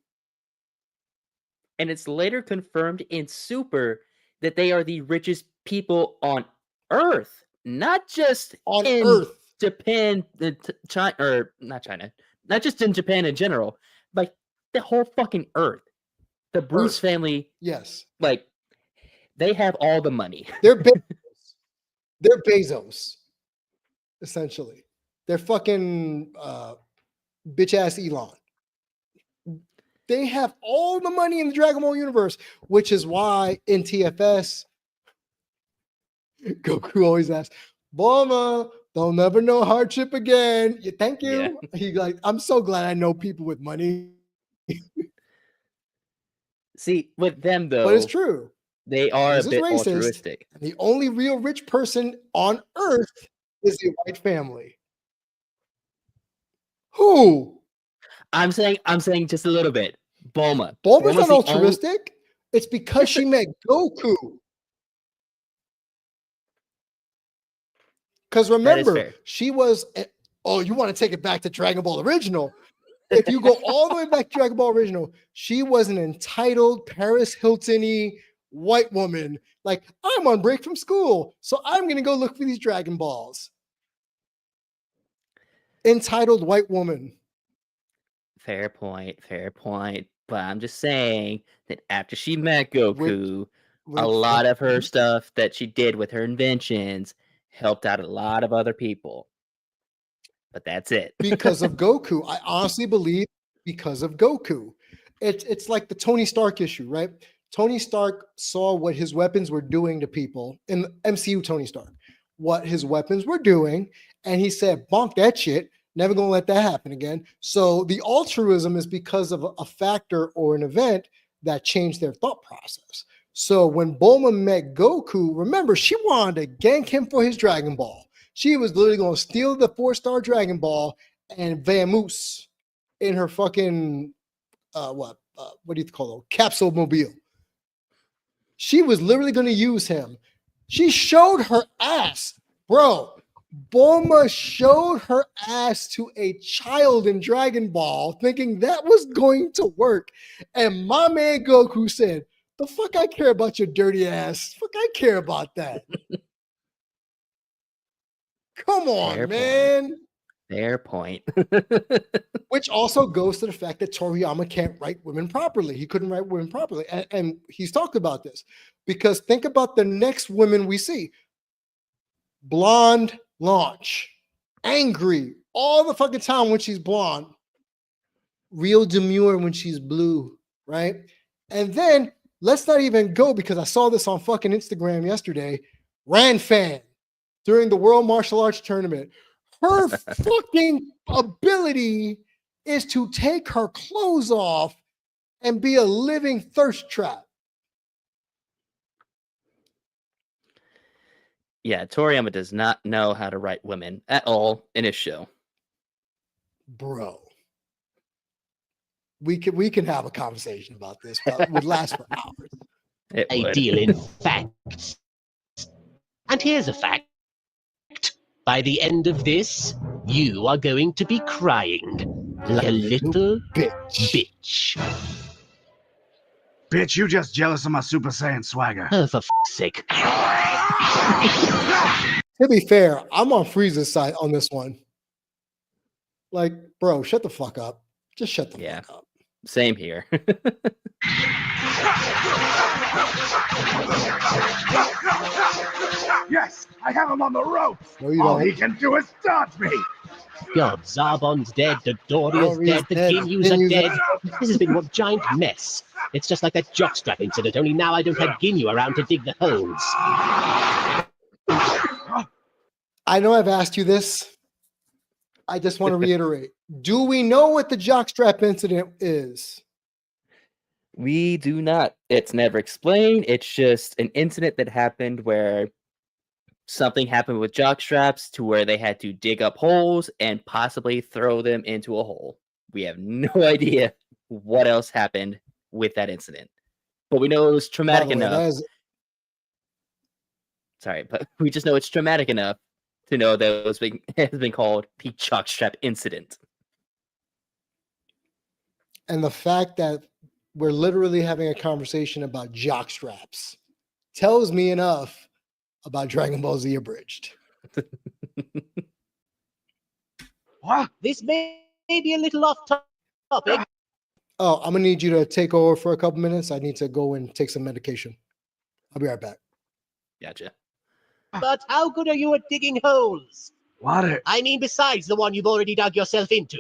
And it's later confirmed in Super that they are the richest people on Earth, not just On in Earth. Japan, China, or not China, not just in Japan in general, like the whole fucking Earth. The Bruce family, yes, like they have all the money. They're Bezos. They're Bezos, essentially. They're fucking bitch ass Elon. They have all the money in the Dragon Ball universe, which is why in TFS, Goku always asks, Bulma, they'll never know hardship again. Yeah, thank you. Yeah. He like, I'm so glad I know people with money. See, with them though, But it's true. They are This a is bit racist. altruistic. And the only real rich person on Earth is a white family. Who? I'm saying just a little bit. Bulma. Bulma's not the altruistic. It's because she met Goku. Because remember, she was. Oh, you want to take it back to Dragon Ball Original? If you go all the way back to Dragon Ball Original, she was an entitled Paris Hilton-y white woman. Like, I'm on break from school, so I'm going to go look for these Dragon Balls. Entitled white woman. Fair point. But I'm just saying that after she met Goku, a lot of her stuff that she did with her inventions helped out a lot of other people. But that's it. Because of Goku. I honestly believe because of Goku. It's like the Tony Stark issue, right? Tony Stark saw what his weapons were doing to people in the MCU. Tony Stark, what his weapons were doing, and he said, bonk that shit. Never gonna let that happen again. So the altruism is because of a factor or an event that changed their thought process. So when Bulma met Goku, remember, she wanted to gank him for his Dragon Ball. She was literally going to steal the 4-star Dragon Ball and vamoose in her fucking, what do you call it? Capsule mobile. She was literally going to use him. She showed her ass. Bro, Bulma showed her ass to a child in Dragon Ball thinking that was going to work. And my man Goku said, the fuck I care about your dirty ass. Fuck I care about that. Come on, Fair man. Point. Fair point. Which also goes to the fact that Toriyama can't write women properly. He couldn't write women properly. And he's talked about this. Because think about the next women we see. Blonde Launch. Angry all the fucking time when she's blonde. Real demure when she's blue, right? And then let's not even go, because I saw this on fucking Instagram yesterday. Ran Fan during the World Martial Arts Tournament. Her fucking ability is to take her clothes off and be a living thirst trap. Yeah, Toriyama does not know how to write women at all in his show. Bro. We can have a conversation about this, but it would last for hours. I deal in facts. And here's a fact. By the end of this, you are going to be crying like a little bitch. Bitch, you just jealous of my Super Saiyan swagger. Oh, for f***'s sake. To be fair, I'm on Frieza's side on this one. Like, bro, shut the fuck up. Just shut the fuck up. Same here. Yes, I have him on the ropes. No, you All don't. he can do is dodge me. God, Zarbon's dead, Dodoria's Doria's dead, the dead, Ginyus are Ginyus dead. This has been one giant mess. It's just like that jockstrap incident, only now I don't have Ginyu around to dig the holes. I know I've asked you this. I just want to reiterate. Do we know what the jockstrap incident is? We do not. It's never explained. It's just an incident that happened where something happened with jock straps to where they had to dig up holes and possibly throw them into a hole. We have no idea what else happened with that incident, but we know it was By traumatic the way, enough. that is Sorry, but we just know it's traumatic enough to know that it has been called the jock strap incident. and the fact that we're literally having a conversation about jock straps tells me enough about Dragon Ball Z Abridged. What? This may be a little off topic, Oh, I'm gonna need you to take over for a couple minutes. I need to go and take some medication. I'll be right back. Gotcha. but how good are you at digging holes? What? I mean, besides the one you've already dug yourself into.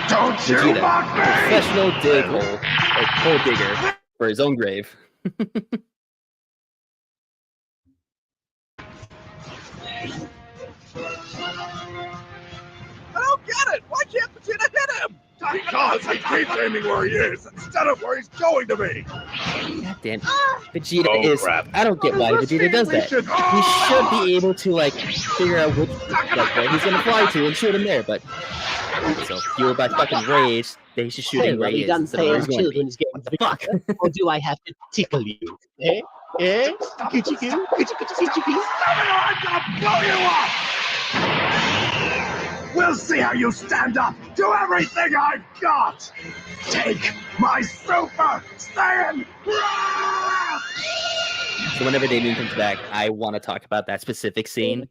Don't you Vegeta, mock me! professional dig hole, or hole digger for his own grave. I don't get it. Why can't Vegeta hit him? Because he keeps aiming where he is instead of where he's going to be. God damn, Vegeta Oh, is. crap. I don't get why Vegeta does that. He should be able to like figure out which where he's gonna fly to and shoot him there. But so fueled by fucking rage, they should shoot him Hell, where are he we is done instead of where playing he's going to be. children's games? What the fuck? Or do I have to tickle you? Eh? Eh? Kuchiku? Kuchiku? I'm gonna blow you up! We'll see how you stand up to everything I've got! Take my Super Saiyan! So whenever Damien comes back, I want to talk about that specific scene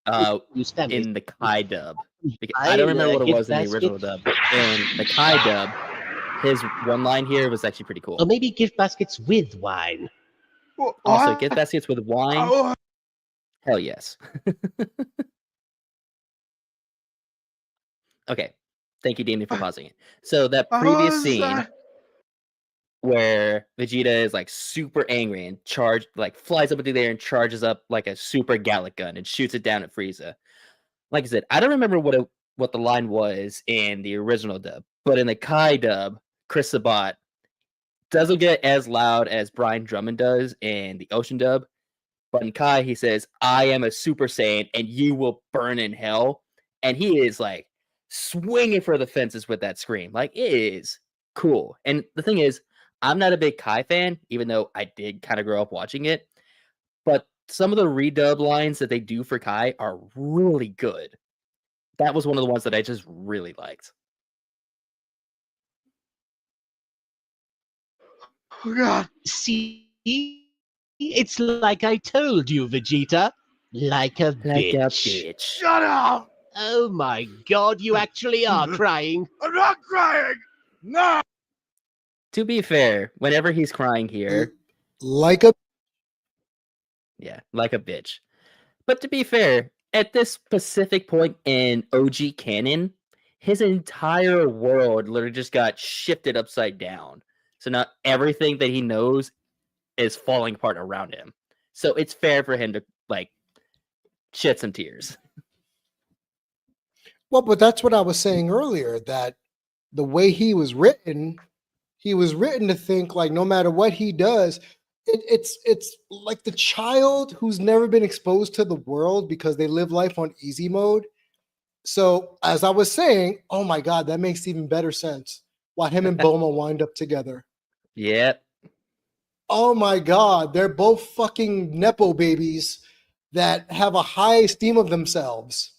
in the Kai dub. Because I don't remember what it was in the original dub, but in the Kai dub, his one line here was actually pretty cool. Or maybe gift baskets with wine. Also, gift baskets with wine. Oh, Hell yes. Okay. Thank you, Damien, for pausing it. So that previous scene where Vegeta is like super angry and flies up into the air and charges up like a super Gallic gun and shoots it down at Frieza. Like I said, I don't remember what the line was in the original dub, but in the Kai dub, Chris Sabat doesn't get as loud as Brian Drummond does in the Ocean dub. But in Kai, he says, "I am a Super Saiyan and you will burn in hell." And he is like swinging for the fences with that scream. Like, it is cool. And the thing is, I'm not a big Kai fan, even though I did kind of grow up watching it. But some of the redub lines that they do for Kai are really good. That was one of the ones that I just really liked. oh God. See? It's like I told you, Vegeta. Like a bitch. Shut up! Oh my god, you actually are crying. I'm not crying! No! To be fair, whenever he's crying here, Like a yeah, like a bitch. But to be fair, at this specific point in OG canon, his entire world literally just got shifted upside down. So now everything that he knows is falling apart around him. So it's fair for him to like shed some tears. well, but that's what I was saying earlier, that the way he was written to think like no matter what he does, it's like the child who's never been exposed to the world because they live life on easy mode. So as I was saying, oh my God, that makes even better sense. Why him and Bulma wind up together. Yep. Oh my God, they're both fucking Nepo babies that have a high esteem of themselves.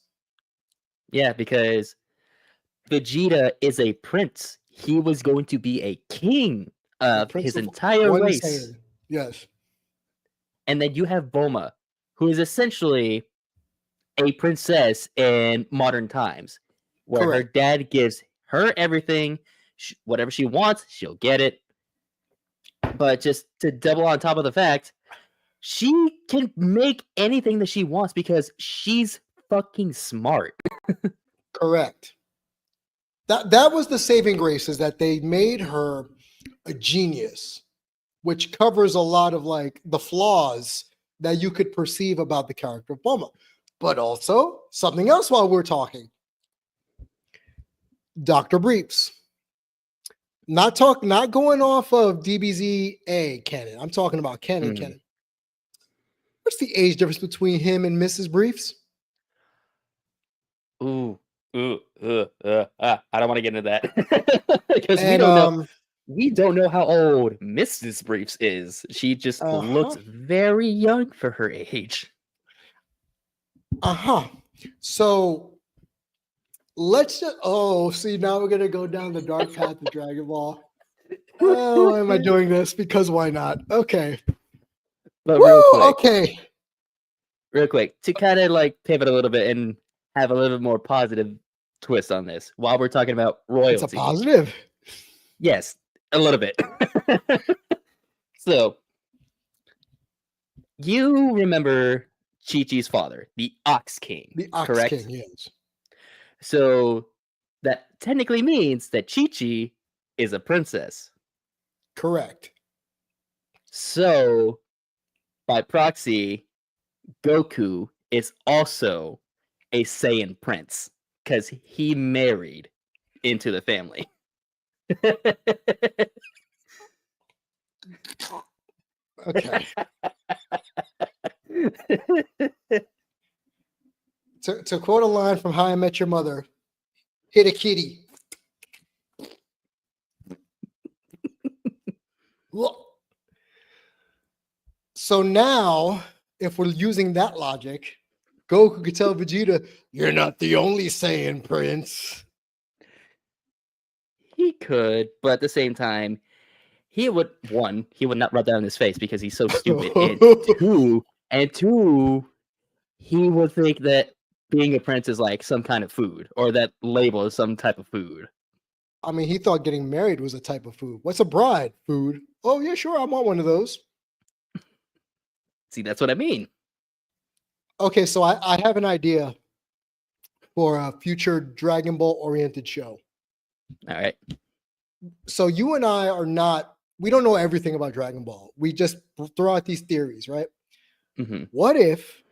Yeah, because Vegeta is a prince. He was going to be a king of Prince his of entire one race. Saiyan. Yes. And then you have Bulma, who is essentially a princess in modern times, where her Correct. dad gives her everything, whatever she wants, she'll get it. But just to double on top of the fact, she can make anything that she wants because she's fucking smart. Correct. That was the saving grace, is that they made her a genius, which covers a lot of like the flaws that you could perceive about the character of Bulma. But also something else while we're talking. Dr. Briefs. Not going off of DBZA canon. I'm talking about canon. What's the age difference between him and Mrs. Briefs? I don't want to get into that because we And don't know. We don't know how old Mrs. Briefs is. She just looks very young for her age. So let's just, see, now we're gonna go down the dark path of Dragon Ball. Oh, why am I doing this? Because why not? Okay. But real quick, to kind of like pivot a little bit and have a little bit more positive twist on this while we're talking about royalty. It's a positive. Yes, a little bit. So, you remember Chi-Chi's father, the Ox King, The Ox correct? King, yes. So, that technically means that Chi-Chi is a princess. Correct. So, by proxy, Goku is also a Saiyan prince because he married into the family. Okay. To quote a line from How I Met Your Mother, hit a kitty. So now, if we're using that logic, Goku could tell Vegeta, "You're not the only Saiyan prince." He could, but at the same time, he would not rub that on his face because he's so stupid. And two, he would think that being a prince is like some kind of food, or that label is some type of food. I mean, he thought getting married was a type of food. What's a bride? Food. Oh, yeah, sure. I want one of those. See, that's what I mean. Okay, so I have an idea for a future Dragon Ball oriented show. All right. So you and I we don't know everything about Dragon Ball. We just throw out these theories, right? Mm-hmm. What if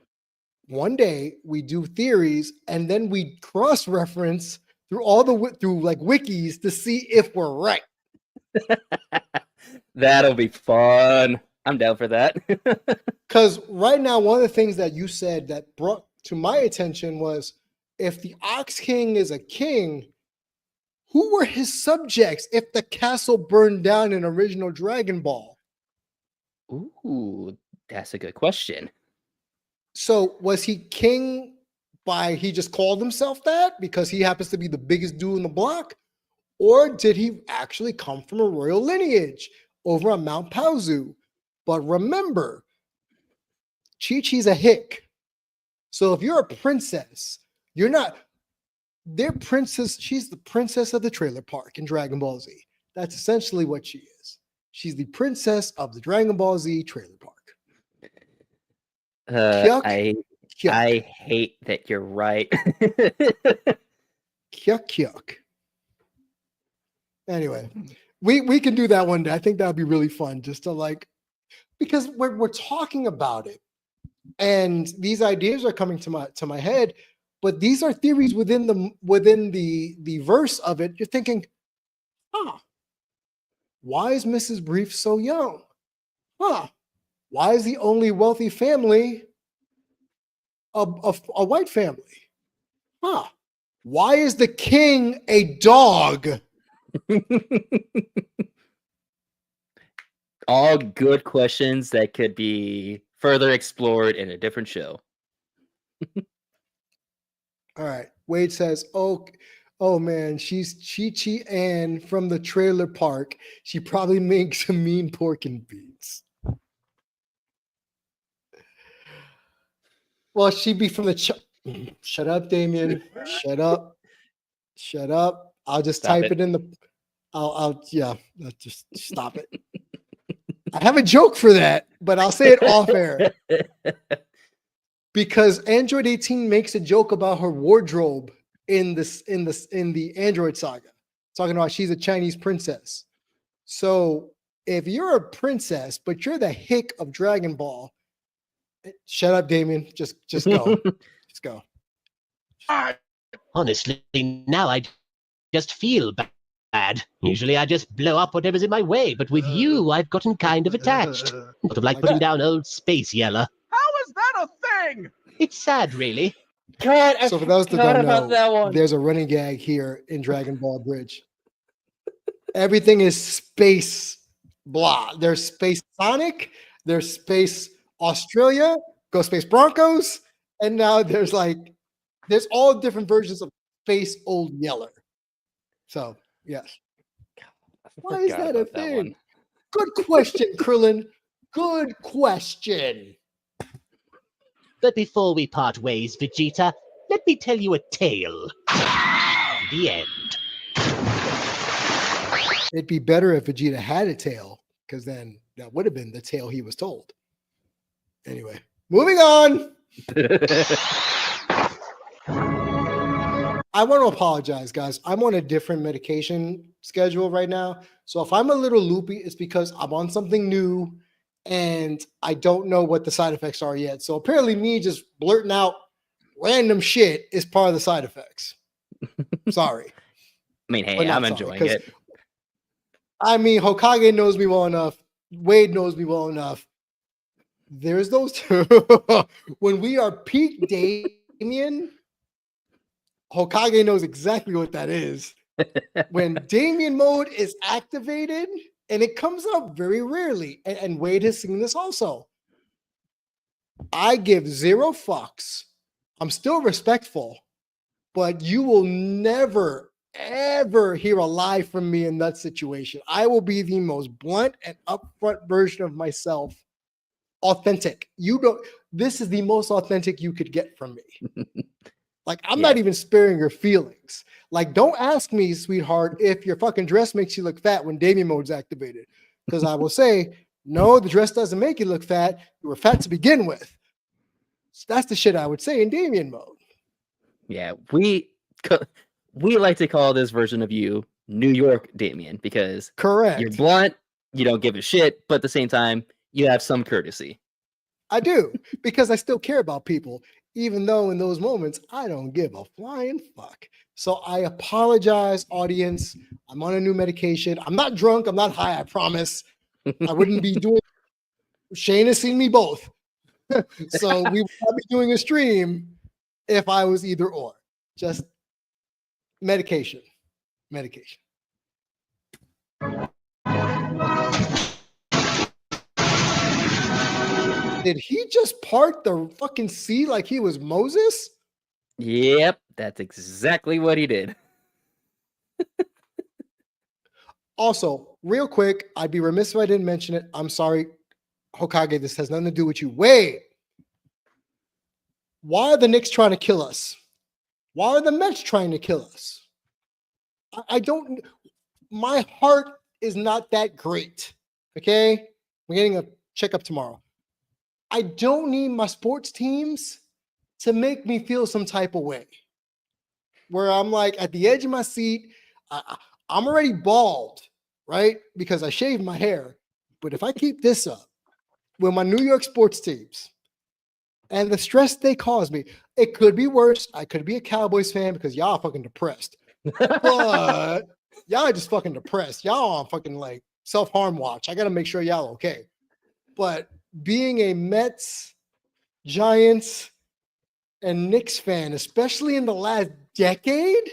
one day we do theories and then we cross-reference through like wikis to see if we're right? That'll be fun. I'm down for that. Because right now, one of the things that you said that brought to my attention was, if the Ox King is a king, who were his subjects if the castle burned down in original Dragon Ball? Ooh, that's a good question. So was he king he just called himself that because he happens to be the biggest dude in the block? Or did he actually come from a royal lineage over on Mount Paozu? But remember, Chi-Chi's a hick. So if you're a princess, you're not their princess. She's the princess of the trailer park in Dragon Ball Z. That's essentially what she is. She's the princess of the Dragon Ball Z trailer park. I hate that you're right. Kyuk. Anyway, we can do that one day. I think that would be really fun, just to like, because we're talking about it, and these ideas are coming to my head, but these are theories within the verse of it. You're thinking, why is Mrs. Brief so young? Why is the only wealthy family a white family? Why is the king a dog? All good questions that could be further explored in a different show. All right. Wade says, oh man, she's Chi-Chi Ann from the trailer park. She probably makes a mean pork and beans. Well, she'd be from the shut up, Damien. Shut up. I'll just type it in the I'll just stop it. I have a joke for that. but I'll say it off air because Android 18 makes a joke about her wardrobe in the Android saga, talking about she's a Chinese princess. So if you're a princess, but you're the hick of Dragon Ball, shut up, Damien. Just go. Just go. Honestly, now I just feel bad. Usually I just blow up whatever's in my way, but with you, I've gotten kind of attached. Sort of like Like putting that. down old Space Yella. How is that a thing? It's sad, really. God, I So for those that forgot don't about know, that one. there's a running gag here in Dragon Ball Bridge. Everything is space blah. There's Space Sonic, there's Space Australia, Go Space Broncos, and now there's all different versions of Space Old Yeller. So yes. Why is Forgot that a about that one. thing? Good question, Krillin. Good question. But before we part ways, Vegeta, let me tell you a tale. The end. It'd be better if Vegeta had a tail, because then that would have been the tale he was told. Anyway, moving on. I want to apologize, guys. I'm on a different medication schedule right now. So if I'm a little loopy, it's because I'm on something new and I don't know what the side effects are yet. So apparently me just blurting out random shit is part of the side effects. Sorry. I mean, hey, But not I'm sorry, enjoying 'cause it. I mean, Hokage knows me well enough. Wade knows me well enough. There's those two. When we are peak Damien, Hokage knows exactly what that is. When Damien mode is activated, and it comes up very rarely, and Wade has seen this also. I give 0 fucks. I'm still respectful, but you will never, ever hear a lie from me in that situation. I will be the most blunt and upfront version of myself. Authentic. This is the most authentic you could get from me. Like, I'm not even sparing your feelings. Like, don't ask me, sweetheart, if your fucking dress makes you look fat when Damien mode's activated. Because I will say, no, the dress doesn't make you look fat. You were fat to begin with. So that's the shit I would say in Damien mode. Yeah, we like to call this version of you New York Damien because Correct. you're blunt, you don't give a shit, but at the same time, you have some courtesy. I do, because I still care about people, even though in those moments I don't give a flying fuck. So I apologize, audience. I'm on a new medication. I'm not drunk. I'm not high. I promise. I wouldn't be doing. Shane has seen me both. So we would not be doing a stream if I was either or. Just medication. Medication. Did he just part the fucking sea like he was Moses? Yep, that's exactly what he did. Also, real quick, I'd be remiss if I didn't mention it. I'm sorry, Hokage, this has nothing to do with you. Wait. Why are the Knicks trying to kill us? Why are the Mets trying to kill us? I don't, my heart is not that great. Okay? We're getting a checkup tomorrow. I don't need my sports teams to make me feel some type of way. Where I'm like at the edge of my seat, I'm already bald, right? Because I shaved my hair. But if I keep this up with my New York sports teams and the stress they cause me, it could be worse. I could be a Cowboys fan because y'all are fucking depressed. But y'all are just fucking depressed. Y'all on fucking like self-harm watch. I got to make sure y'all okay. But being a Mets, Giants, and Knicks fan, especially in the last decade,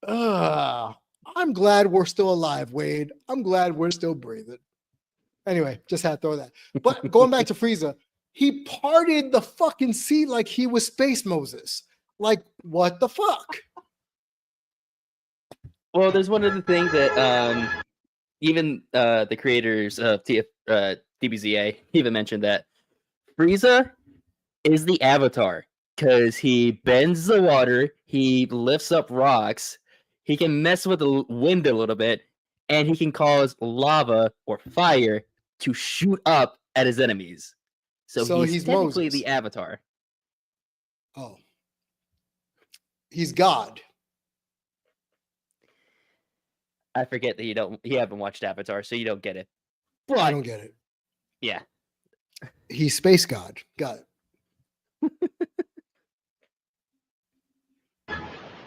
I'm glad we're still alive, Wade. I'm glad we're still breathing. Anyway, just had to throw that. But going back to Frieza, he parted the fucking sea like he was Space Moses. Like, what the fuck? Well, there's one other thing that even the creators of DBZA even mentioned that Frieza is the Avatar because he bends the water, he lifts up rocks, he can mess with the wind a little bit, and he can cause lava or fire to shoot up at his enemies. So he's technically Moses. the Avatar. Oh. He's God. I forget that you haven't watched Avatar, so you don't get it. But I don't get it. yeah. He's space God. Got it.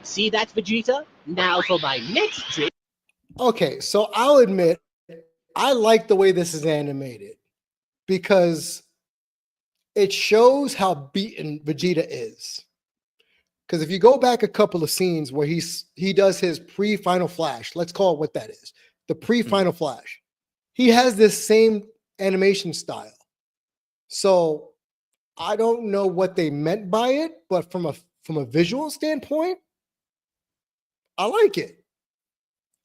See that, Vegeta? Now for my next trick. Okay, so I'll admit I like the way this is animated because it shows how beaten Vegeta is. Because if you go back a couple of scenes where he does his pre-final flash, let's call it what that is, the pre-final flash, he has this same animation style. So I don't know what they meant by it, but from a visual standpoint, I like it.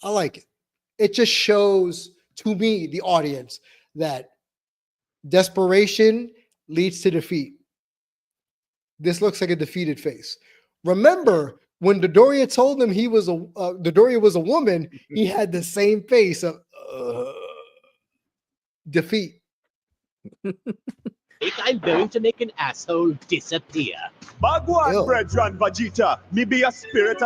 I like it. It just shows to me, the audience, that desperation leads to defeat. This looks like a defeated face. Remember when Dodoria told him Dodoria was a woman, he had the same face of defeat. I'm going to make an asshole disappear. Bagwan, Ew. brethren, Vegeta. Me be a spirit.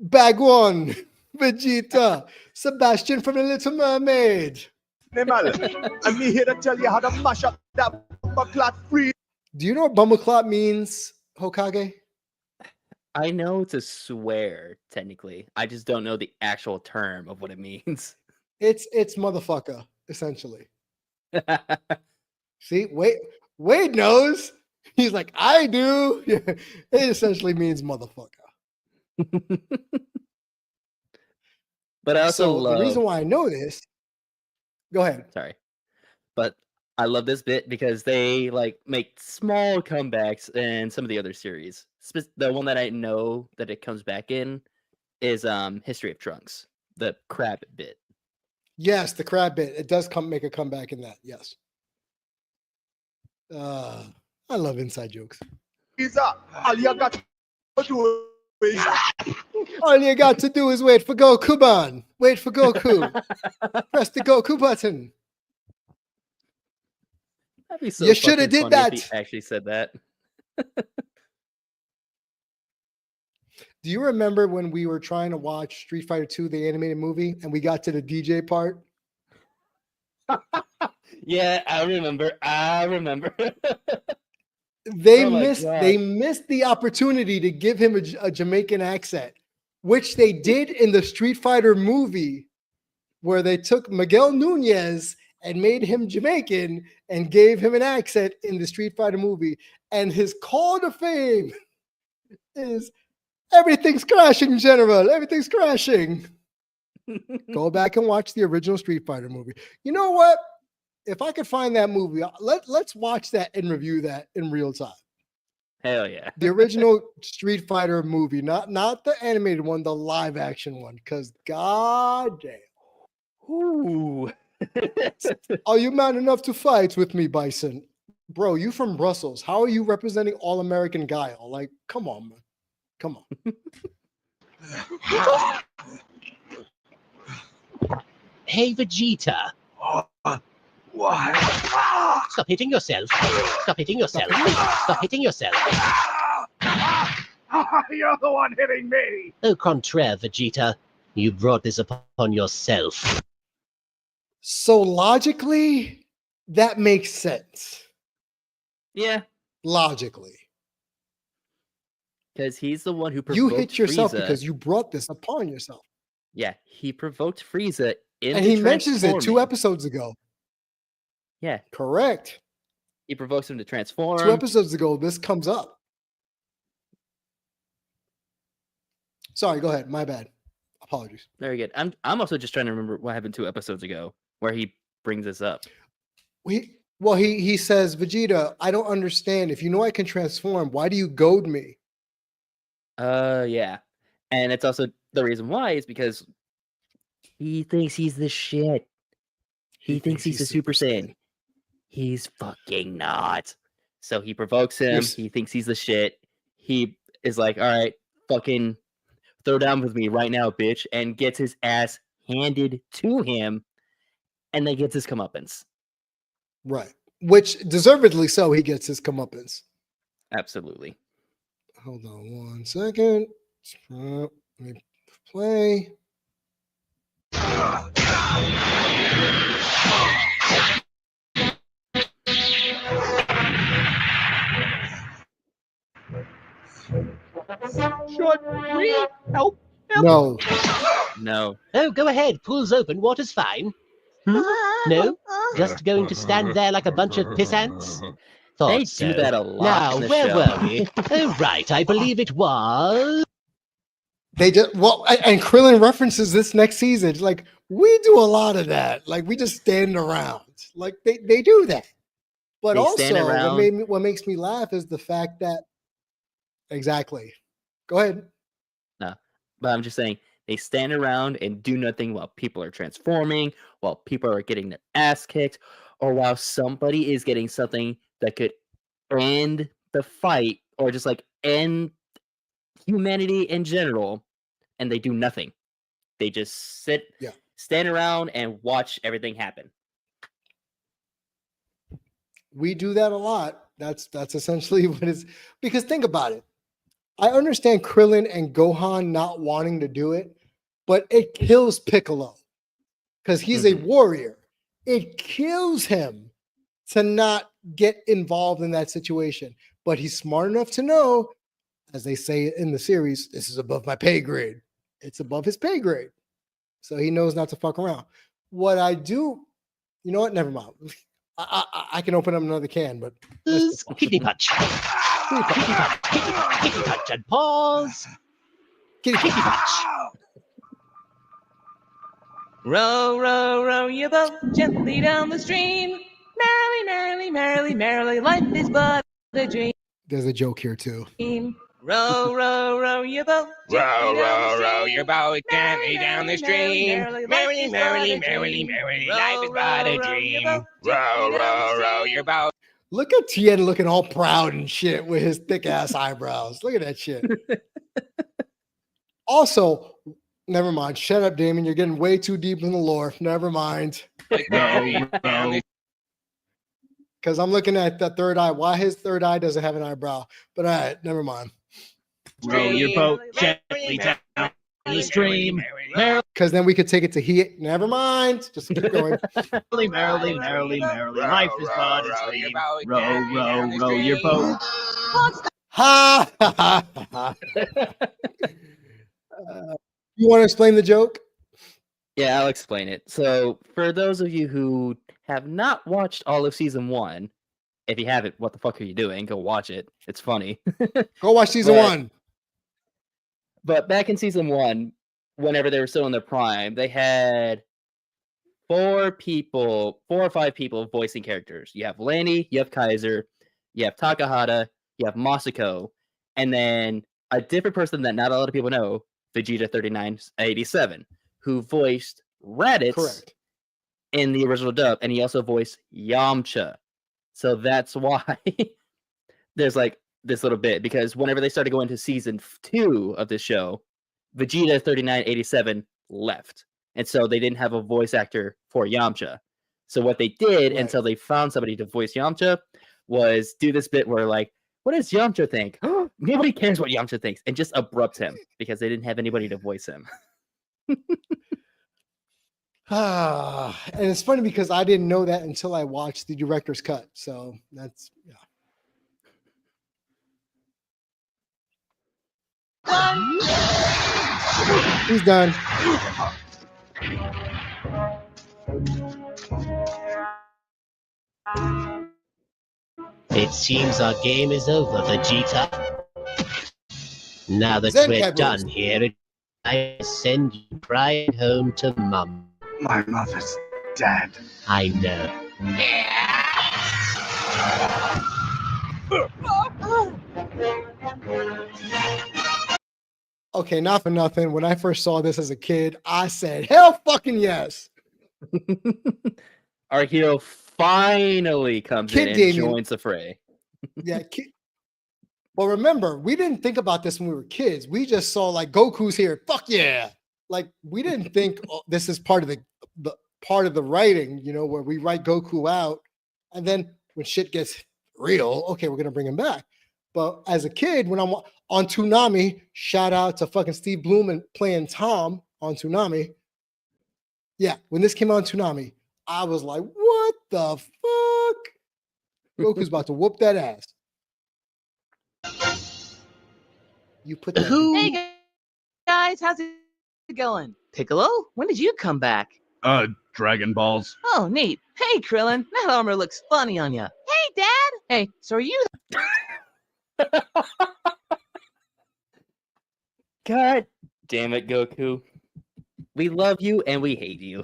Bagwan, Vegeta, Sebastian from the Little Mermaid. Animal. And me here to tell you how to mash up that bucklat free. Do you know what Bumbleclot means, Hokage? I know to swear, technically. I just don't know the actual term of what it means. It's motherfucker, essentially. See, Wade knows. He's like, I do. It essentially means motherfucker. But I also So love the reason why I know this. Go ahead. sorry. But I love this bit because they like make small comebacks in some of the other series. The one that I know that it comes back in is History of Trunks, the crab bit. Yes, the crab bit. It does make a comeback in that. Yes. I love inside jokes. All you got to do is All you got to do is wait for Goku, man. Wait for Goku. Press the Goku button. That'd be so You shoulda fucking did funny that. if he actually said that. Do you remember when we were trying to watch Street Fighter 2, the animated movie, and we got to the DJ part? Yeah, I remember. They Oh my missed the opportunity to give him a Jamaican accent, which they did in the Street Fighter movie, where they took Miguel Nunez and made him Jamaican and gave him an accent in the Street Fighter movie. And his call to fame is everything's crashing, General. Everything's crashing. Go back and watch the original Street Fighter movie. You know what? If I could find that movie, let's watch that and review that in real time. Hell yeah. The original Street Fighter movie, not the animated one, the live action one. Because god damn. Ooh. Are you man enough to fight with me, Bison? Bro, you from Brussels. How are you representing all American guile? Like, come on, man. Come on. Hey, Vegeta. why? Stop hitting yourself. Stop hitting yourself. Stop hitting yourself. You're the one hitting me. Au contraire, Vegeta. You brought this upon yourself. So logically, that makes sense. Yeah, Logically. because he's the one who provoked You hit yourself Frieza. because you brought this upon yourself. Yeah, he provoked Frieza in And the he mentions it 2 transforming. episodes ago. Yeah, Correct. he provokes him to transform. 2 episodes ago, this comes up. Sorry, go ahead. My bad. Apologies. Very good. I'm also just trying to remember what happened 2 episodes ago where he brings this up. He says, Vegeta, I don't understand. If you know I can transform, why do you goad me? Yeah. And it's also the reason why is because he thinks he's the shit. He thinks he's a Super Saiyan. He's fucking not. So he provokes him. Yes. He thinks he's the shit. He is like, all right, fucking throw down with me right now, bitch, and gets his ass handed to him, and then gets his comeuppance. Right. Which deservedly so, he gets his comeuppance. Absolutely. Hold on 1 second. Let me play. Should we help him? No. No. Oh, go ahead. Pool's open. Water's fine. No? Just going to stand there like a bunch of pissants? Thought They so. do that a lot Now, in the where show. were we? Oh, right. I believe it was. They just and Krillin references this next season. It's like, we do a lot of that. Like, we just stand around. Like, they do that. But They stand also, around. what makes me laugh is the fact that exactly. Go ahead. No, but I'm just saying they stand around and do nothing while people are transforming, while people are getting their ass kicked, or while somebody is getting something that could end the fight or just like end humanity in general, and they do nothing. They just sit, stand around, and watch everything happen. We do that a lot. That's essentially what it's because think about it. I understand Krillin and Gohan not wanting to do it, but it kills Piccolo because he's a warrior. It kills him to not get involved in that situation. But he's smart enough to know, as they say in the series, this is above my pay grade. It's above his pay grade. So he knows not to fuck around. What I do, you know what? Never mind. I can open up another can, but Kidney punch. Kidney punch. Kidney punch and pause. Kidney punch. Row, row, row your boat gently down the stream. Merrily, merrily, merrily, merrily, life is but a dream. there's a joke here too. Row, row, row your boat. Row, row, row your boat gently down the stream. Merrily, merrily, merrily, merrily, life is but a dream. Row, row, row your boat. Look at Tien looking all proud and shit with his thick ass eyebrows. Look at that shit. Also, never mind. Shut up, Damon. You're getting way too deep in the lore. Never mind. Because I'm looking at the third eye. Why his third eye doesn't have an eyebrow? But all right, never mind. Row your boat gently down the stream. Because then we could take it to he. Never mind. Just keep going. Merrily, merrily, merrily, merrily, life is but a dream. Row, row, row your boat. Ha! You want to explain the joke? Yeah, I'll explain it. So, for those of you who have not watched all of season 1, if you haven't, what the fuck are you doing? Go watch it. It's funny. Go watch season 1. But back in season 1, whenever they were still in their prime, they had 4 or 5 people voicing characters. You have Lanny, you have Kaiser, you have Takahata, you have Masako, and then a different person that not a lot of people know, Vegeta 3987, who voiced Raditz in the original dub, and he also voiced Yamcha. So that's why there's like this little bit, because whenever they started going to season 2 of this show, Vegeta 3987 left. And so they didn't have a voice actor for Yamcha. So what they did until they found somebody to voice Yamcha was do this bit where like, what does Yamcha think? Nobody cares what Yamcha thinks, and just abrupt him because they didn't have anybody to voice him. And it's funny because I didn't know that until I watched the director's cut. So that's he's done. It seems our game is over, Vegeta. Now that Zen we're Cat done rules. here, I send you crying home to Mum. My mother's dead. I know. Okay, not for nothing. When I first saw this as a kid, I said, hell fucking yes. Our hero finally comes Kid in and Damien. joins the fray. Yeah. Well, remember, we didn't think about this when we were kids. We just saw like Goku's here. Fuck yeah. Like we didn't think this is part of the part of the writing, you know, where we write Goku out And then when shit gets real, okay, we're gonna bring him back. But as a kid, when I'm on Toonami, shout out to fucking Steve Bloom and playing Tom on Toonami. Yeah, when this came out on Toonami, I was like, what the fuck? Goku's about to whoop that ass. You put that. Who? Hey guys, how's it going? Piccolo, when did you come back? Dragon Balls. Oh, neat. Hey, Krillin, that armor looks funny on you. Hey, Dad. Hey, so are you? God damn it, Goku. We love you and we hate you.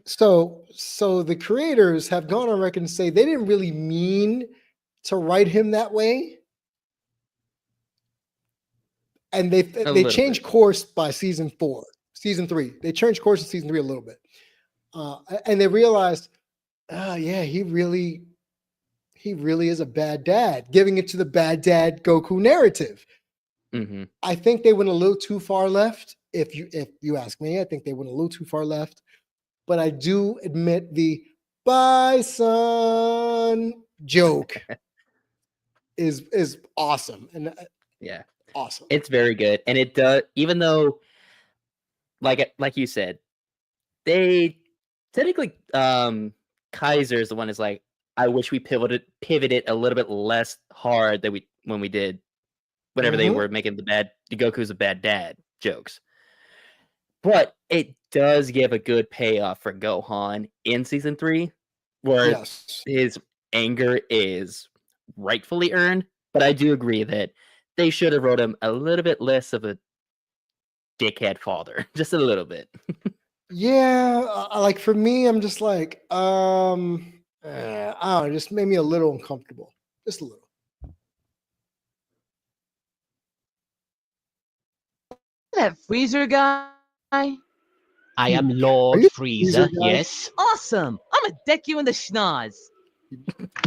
So the creators have gone on record and say they didn't really mean to write him that way. And they changed course by season 3. They changed course in season 3 a little bit. And they realized, yeah, he really is a bad dad, giving it to the bad dad Goku narrative. Mm-hmm. I think they went a little too far left. If you ask me, I think they went a little too far left. But I do admit the "bye, son" joke is awesome, and yeah, awesome. It's very good, and it does. Even though, like you said, they technically Kaiser is the one is like, I wish we pivoted a little bit less hard than when we did whenever they were making the Goku's a bad dad jokes. But it does give a good payoff for Gohan in season 3, where his anger is rightfully earned. But I do agree that they should have wrote him a little bit less of a dickhead father, just a little bit. Yeah, like for me, I'm just like, I don't know, it just made me a little uncomfortable, just a little. That Freezer guy? I am Lord Frieza, yes. Awesome. I'm gonna deck you in the schnoz.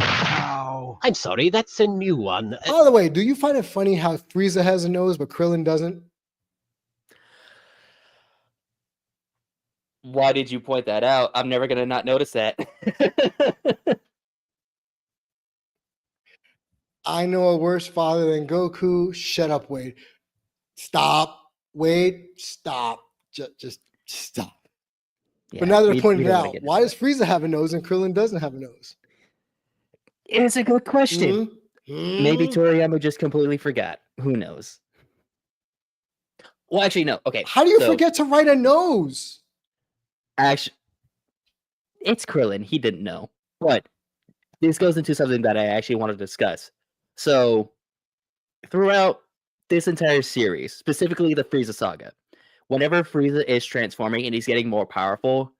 Ow. I'm sorry, that's a new one. By the way, do you find it funny how Frieza has a nose but Krillin doesn't? Why did you point that out? I'm never gonna not notice that. I know a worse father than Goku. Shut up, Wade. Stop. Wade, stop. Just stop. Yeah, but now they're pointing it don't wanna out. get Why into does Frieza have a nose and Krillin doesn't have a nose? It's a good question. Maybe Mm-hmm. Toriyama just completely forgot. Who knows? Well, actually, no. Okay. How do you forget to write a nose? Actually, it's Krillin. He didn't know. But this goes into something that I actually want to discuss. So, throughout this entire series, specifically the Frieza saga, whenever Frieza is transforming and he's getting more powerful,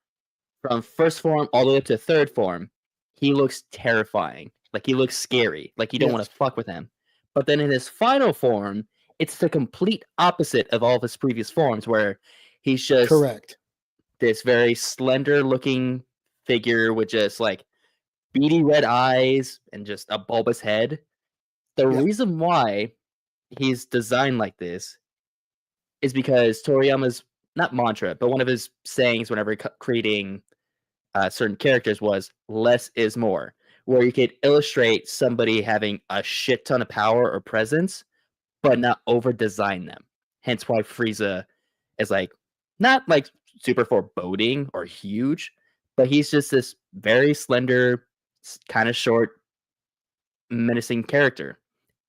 from first form all the way up to third form, he looks terrifying. Like, he looks scary. Like, you don't want to fuck with him. But then in his final form, it's the complete opposite of all of his previous forms, where he's just this very slender-looking figure with just, like, beady red eyes and just a bulbous head. The reason why he's designed like this is because Toriyama's, not mantra, but one of his sayings whenever creating certain characters was less is more, where you could illustrate somebody having a shit ton of power or presence, but not over design them. Hence why Frieza is like, not like super foreboding or huge, but he's just this very slender, kind of short, menacing character.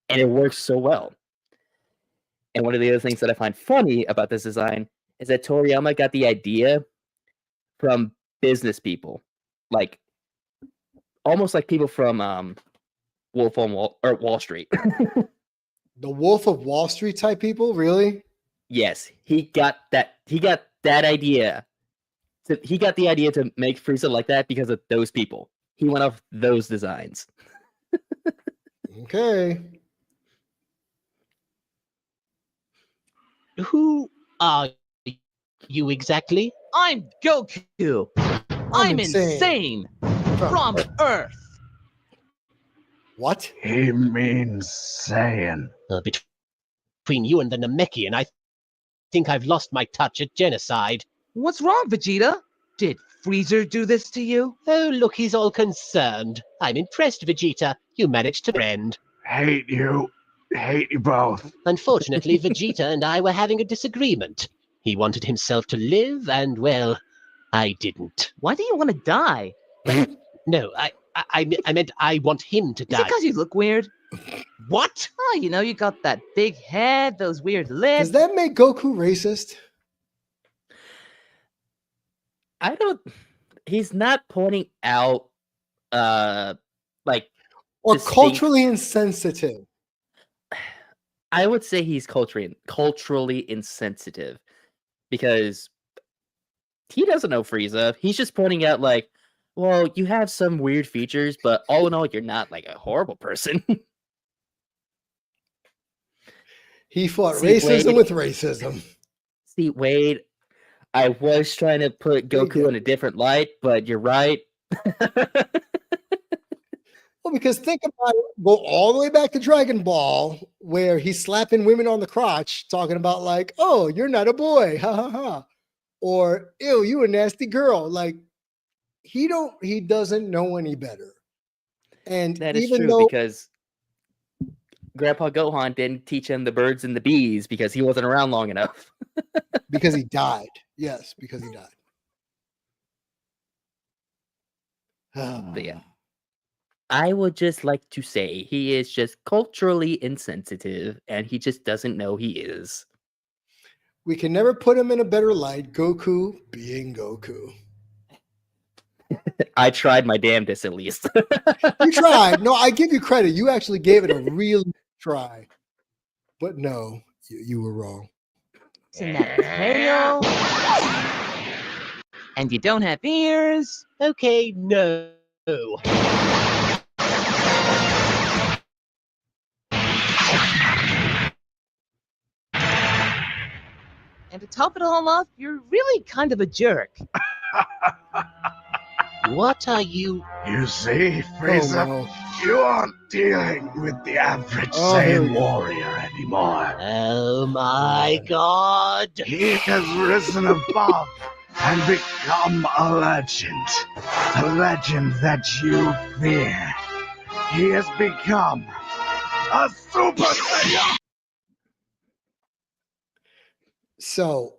And it works so well. And one of the other things that I find funny about this design is that Toriyama got the idea from business people, like almost like people from Wolf on Wall Street. The Wolf of Wall Street type people, really? Yes, he got that idea. He got the idea to make Frieza like that because of those people. He went off those designs. Okay. Who are you exactly? I'm Goku. I'm insane. From Earth. What? He means Saiyan. Between you and the Namekian, I think I've lost my touch at genocide. What's wrong, Vegeta? Did Freezer do this to you? Oh, look, he's all concerned. I'm impressed, Vegeta. You managed to friend. Hate you. Hate you both. Unfortunately, Vegeta and I were having a disagreement. He wanted himself to live, and, well, I didn't. Why do you want to die? No, I meant I want him to Is die. it because you look weird? What? Oh, you know, you got that big head, those weird lips. Does that make Goku racist? I don't. He's not pointing out, like, Or distinct- culturally insensitive? I would say he's culturally insensitive because he doesn't know Frieza. He's just pointing out, like, well, you have some weird features, but all in all, you're not like a horrible person. He fought See, racism Wade- with racism. See, Wade, I was trying to put There you Goku go. in a different light, but you're right. Well, because think about it, go all the way back to Dragon Ball, where he's slapping women on the crotch, talking about like, "Oh, you're not a boy," ha ha ha, or "Ew, you a nasty girl." Like he doesn't know any better. And That is even true though because Grandpa Gohan didn't teach him the birds and the bees because he wasn't around long enough. because he died, yes, because he died. But yeah. I would just like to say he is just culturally insensitive and he just doesn't know he is. We can never put him in a better light. Goku being Goku. I tried my damnedest at least. You tried. No, I give you credit. You actually gave it a real try. But no, you were wrong. In that tail. And you don't have ears. Okay, no. And to top it all off, you're really kind of a jerk. What are you? You see, Frieza, no. you aren't dealing with the average Oh, here we Saiyan go. warrior anymore. Oh my God! He has risen above and become a legend. The legend that you fear. He has become a Super Saiyan. So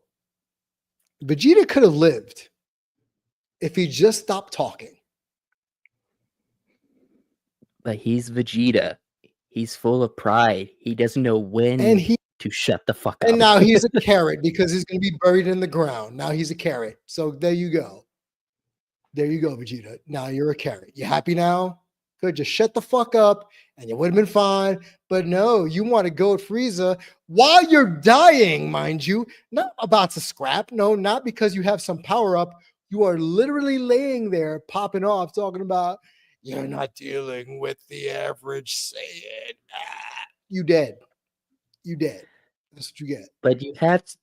Vegeta could have lived if he just stopped talking. But he's Vegeta. He's full of pride. He doesn't know when And he to shut the fuck up. and now he's a carrot because he's going to be buried in the ground. Now he's a carrot. So there you go. There you go, Vegeta. Now you're a carrot. You happy now? Good. Just shut the fuck up and you would have been fine. But no, you want to go at Frieza while you're dying, mind you, not about to scrap. No, not because you have some power up. You are literally laying there popping off, talking about you're not dealing with the average Saiyan. Ah, you dead. You dead. That's what you get. But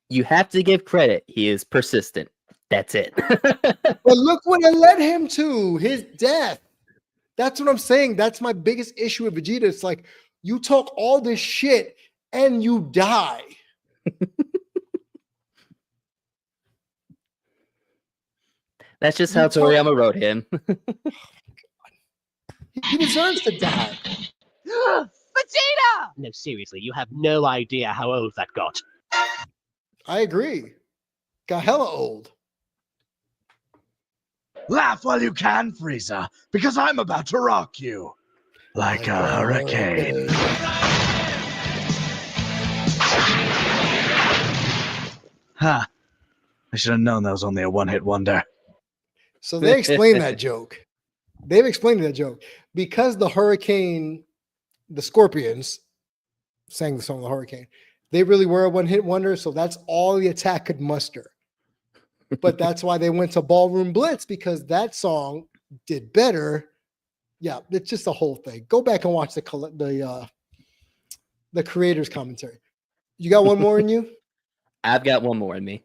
you have to give credit. He is persistent. That's it. But look what it led him to, his death. That's what I'm saying. That's my biggest issue with Vegeta. It's like you talk all this shit and you die. That's just You how talk- Toriyama wrote him. He deserves to die. Vegeta! No, seriously, you have no idea how old that got. I agree. Got hella old. Laugh while you can, Frieza, because I'm about to rock you. Like a hurricane. Huh. I should have known that was only a one-hit wonder. So they explained that joke. They've explained that joke because the hurricane, the Scorpions sang the song "The Hurricane." They really were a one-hit wonder, so that's all the attack could muster. But that's why they went to Ballroom Blitz because that song did better. Yeah, it's just the whole thing. Go back and watch the creator's commentary. You got one more in you? I've got one more in me.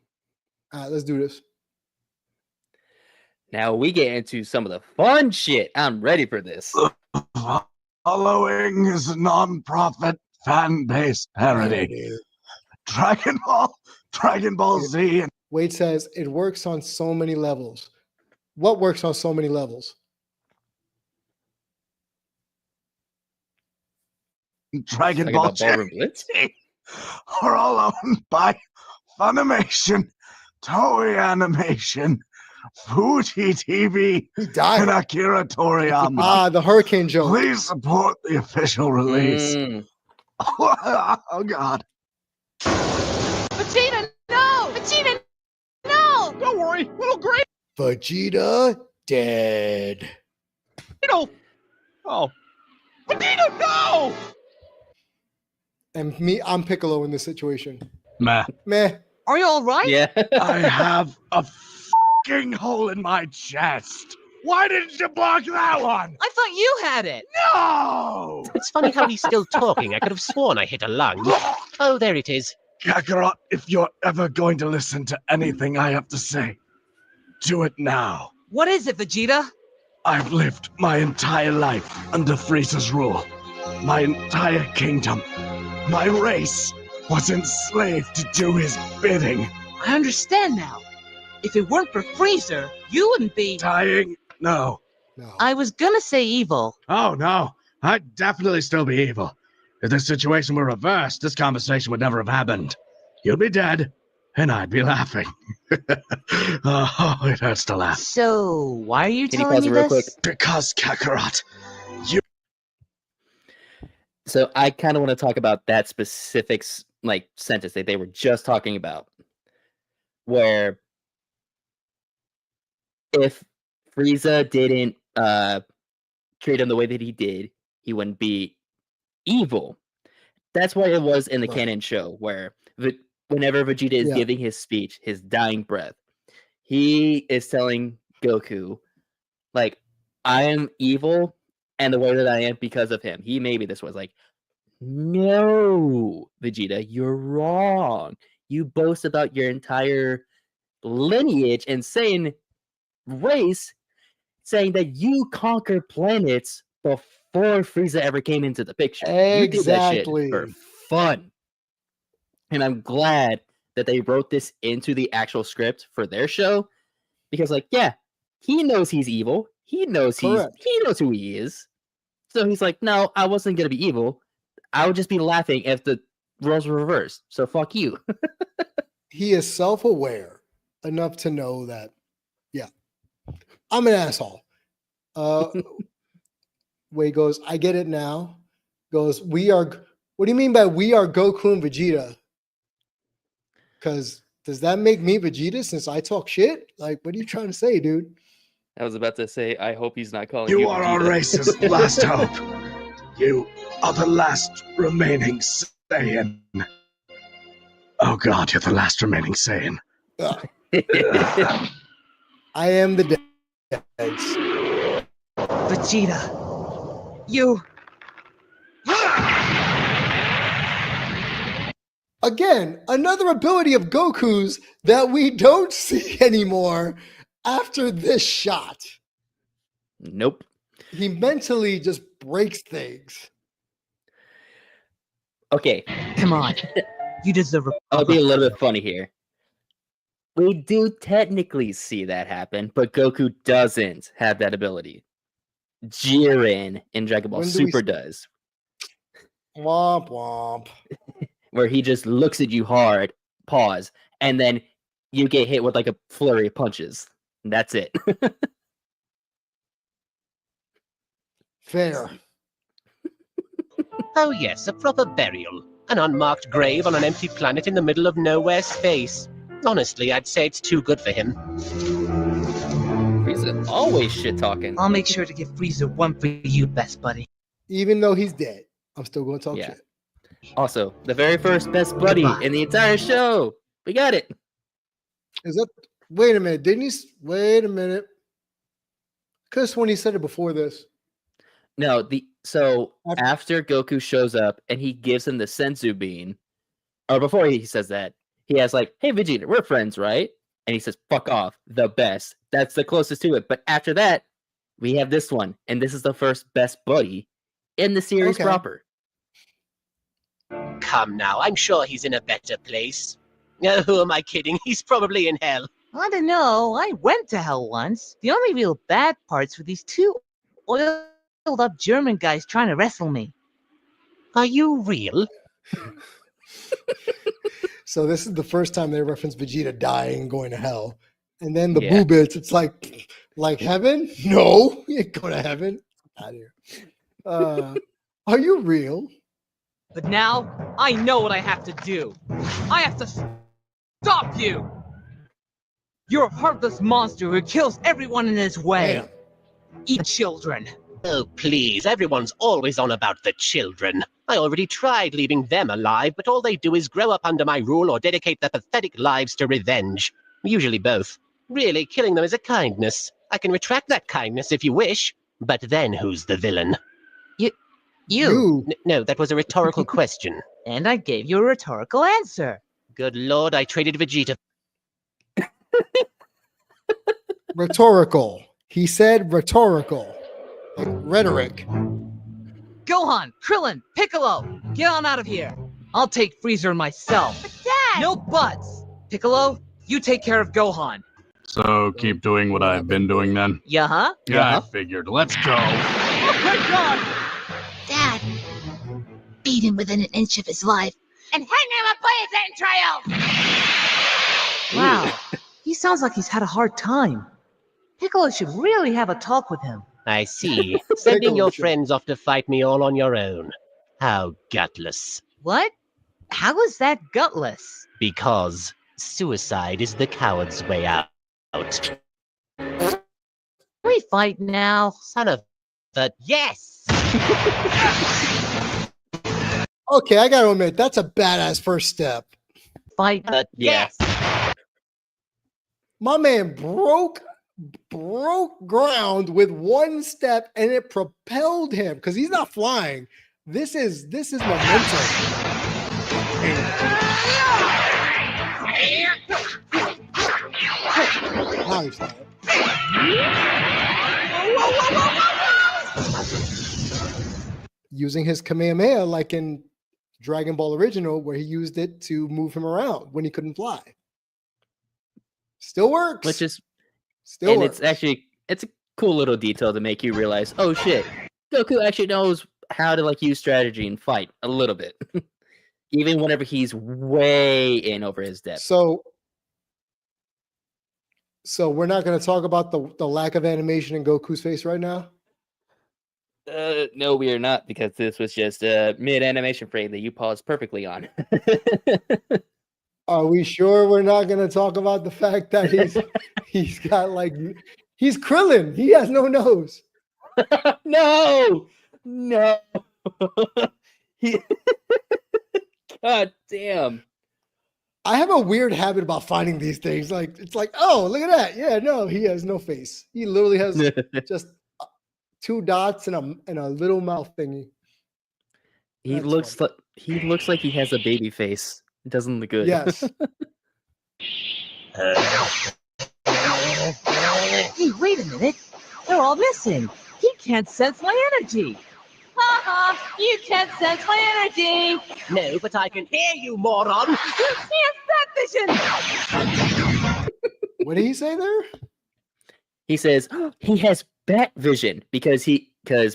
All right, let's do this. Now we get into some of the fun shit. I'm ready for this. Following is a non-profit fan-based parody. Dragon Ball Z, and Wade says it works on so many levels. what works on so many levels? Dragon Talking Ball about Ballroom Blitz? GT are all owned by Funimation, Toei Animation, Fuji TV, He and died. Akira Toriyama. The hurricane joke. Please support the official release. Mm. Oh God. Vegeta, no! Vegeta, no! Don't worry, little Grey. Vegeta dead. Oh. Vegeta, no! And me, I'm Piccolo in this situation. Meh. Meh. Are you all right? Yeah. I have a fucking hole in my chest. Why didn't you block that one? I thought you had it. No! It's funny how he's still talking. I could have sworn I hit a lung. Oh, there it is. Kakarot, if you're ever going to listen to anything I have to say, do it now. What is it, Vegeta? I've lived my entire life under Frieza's rule. My entire kingdom, my race, was enslaved to do his bidding. I understand now. If it weren't for Freezer, you wouldn't be. Dying? No. No. I was gonna say evil. Oh, no. I'd definitely still be evil. If this situation were reversed, this conversation would never have happened. You'd be dead, and I'd be laughing. Oh, it hurts to laugh. So, why are you Can you telling pause me it real this? quick? Because, Kakarot, So I kind of want to talk about that specific sentence that they were just talking about, where if Frieza didn't treat him the way that he did, he wouldn't be evil. That's why it was in the Right. canon show where whenever Vegeta is Yeah. giving his speech, his dying breath, he is telling Goku, like, I am evil, and the way that I am because of him. He made me this way. It's like, no, Vegeta, you're wrong. You boast about your entire lineage and saying race, saying that you conquered planets before Frieza ever came into the picture. You did that shit for Exactly. fun. And I'm glad that they wrote this into the actual script for their show, because, like, yeah, he knows he's evil. He knows he knows who he is. So he's like, no, I wasn't gonna be evil. I would just be laughing if the roles were reversed. So fuck you. He is self-aware enough to know that, yeah, I'm an asshole. Wei goes, I get it now. Goes, what do you mean by we are Goku and Vegeta? Because does that make me Vegeta since I talk shit? Like, what are you trying to say, dude? I was about to say, I hope he's not calling you you are our Vegeta. race's last hope. You are the last remaining Saiyan. Oh God, you're the last remaining Saiyan. I am the dead. Vegeta, you. Again, another ability of Goku's that we don't see anymore after this shot. Nope. He mentally just breaks things. Okay, Come on. You deserve a. I'll be a little bit funny here. We do technically see that happen, but Goku doesn't have that ability. Jiren in Dragon Ball When do we Super see- does, Womp womp. where he just looks at you hard, pause, and then you get hit with like a flurry of punches. And that's it. Fair. Oh, yes, a proper burial. An unmarked grave on an empty planet in the middle of nowhere space. Honestly, I'd say it's too good for him. Frieza always shit talking. I'll make sure to give Frieza one for you, best buddy. Even though he's dead, I'm still going to talk Yeah. shit. Also, the very first best buddy Goodbye. in the entire show. We got it. Is that? Wait a minute. Didn't he? Wait a minute. Because when he said it before this. No, so After- after Goku shows up and he gives him the Senzu bean, or before he says that, he has like, "Hey Vegeta, we're friends, right?" And he says, "Fuck off, the best." That's the closest to it. But after that, we have this one, and this is the first best buddy in the series Okay. proper. Come now, I'm sure he's in a better place. Who am I kidding? He's probably in hell. I don't know. I went to hell once. The only real bad parts were these two oiled up German guys trying to wrestle me. Are you real? So this is the first time they reference Vegeta dying and going to hell. And then the Yeah. boo bits, it's like heaven? No, you ain't going to heaven. Out of here. Are you real? But now, I know what I have to do. I have to stop you! You're a heartless monster who kills everyone in his way. Damn. Eat children. Oh, please, everyone's always on about the children. I already tried leaving them alive, but all they do is grow up under my rule or dedicate their pathetic lives to revenge. Usually both. Really, killing them is a kindness. I can retract that kindness if you wish. But then who's the villain? You. No, that was a rhetorical question. And I gave you a rhetorical answer. Good lord, I traded Vegeta. Rhetorical. He said rhetorical. Like rhetoric. Gohan, Krillin, Piccolo, get on out of here. I'll take Freezer myself. But Dad! No buts. Piccolo, you take care of Gohan. So keep doing what I've been doing then? Yeah, huh? Yeah, I figured. Let's go. Oh my God! Dad, beat him within an inch of his life and hang him up by his entrails! Wow, he sounds like he's had a hard time. Piccolo should really have a talk with him. I see. Sending your Piccolo. friends off to fight me all on your own. How gutless. What? How is that gutless? Because suicide is the coward's way out. Can we fight now? Son of the... Yes! Okay, I gotta admit, that's a badass first step. Fight. Yes! My man broke ground with one step and it propelled him because he's not flying. This is momentum. Now he's flying. Using his Kamehameha like in Dragon Ball Original, where he used it to move him around when he couldn't fly. Still works. Which is, Still and works. it's a cool little detail to make you realize, oh shit, Goku actually knows how to like use strategy and fight a little bit, even whenever he's way in over his depth. So we're not going to talk about the lack of animation in Goku's face right now. No, we are not, because this was just a mid animation frame that you paused perfectly on. Are we sure we're not going to talk about the fact that he's got like he's Krillin? He has no nose. No. He... God damn. I have a weird habit about finding these things. Like it's like, oh, look at that. Yeah, no, he has no face. He literally has just two dots and a little mouth thingy. He That's looks like he has a baby face. It doesn't look good. Yes. Hey, wait a minute. They're all missing. He can't sense my energy. Ha ha! You can't sense my energy. No, but I can hear you, moron! You see that vision. What did he say there? He says he has bat vision because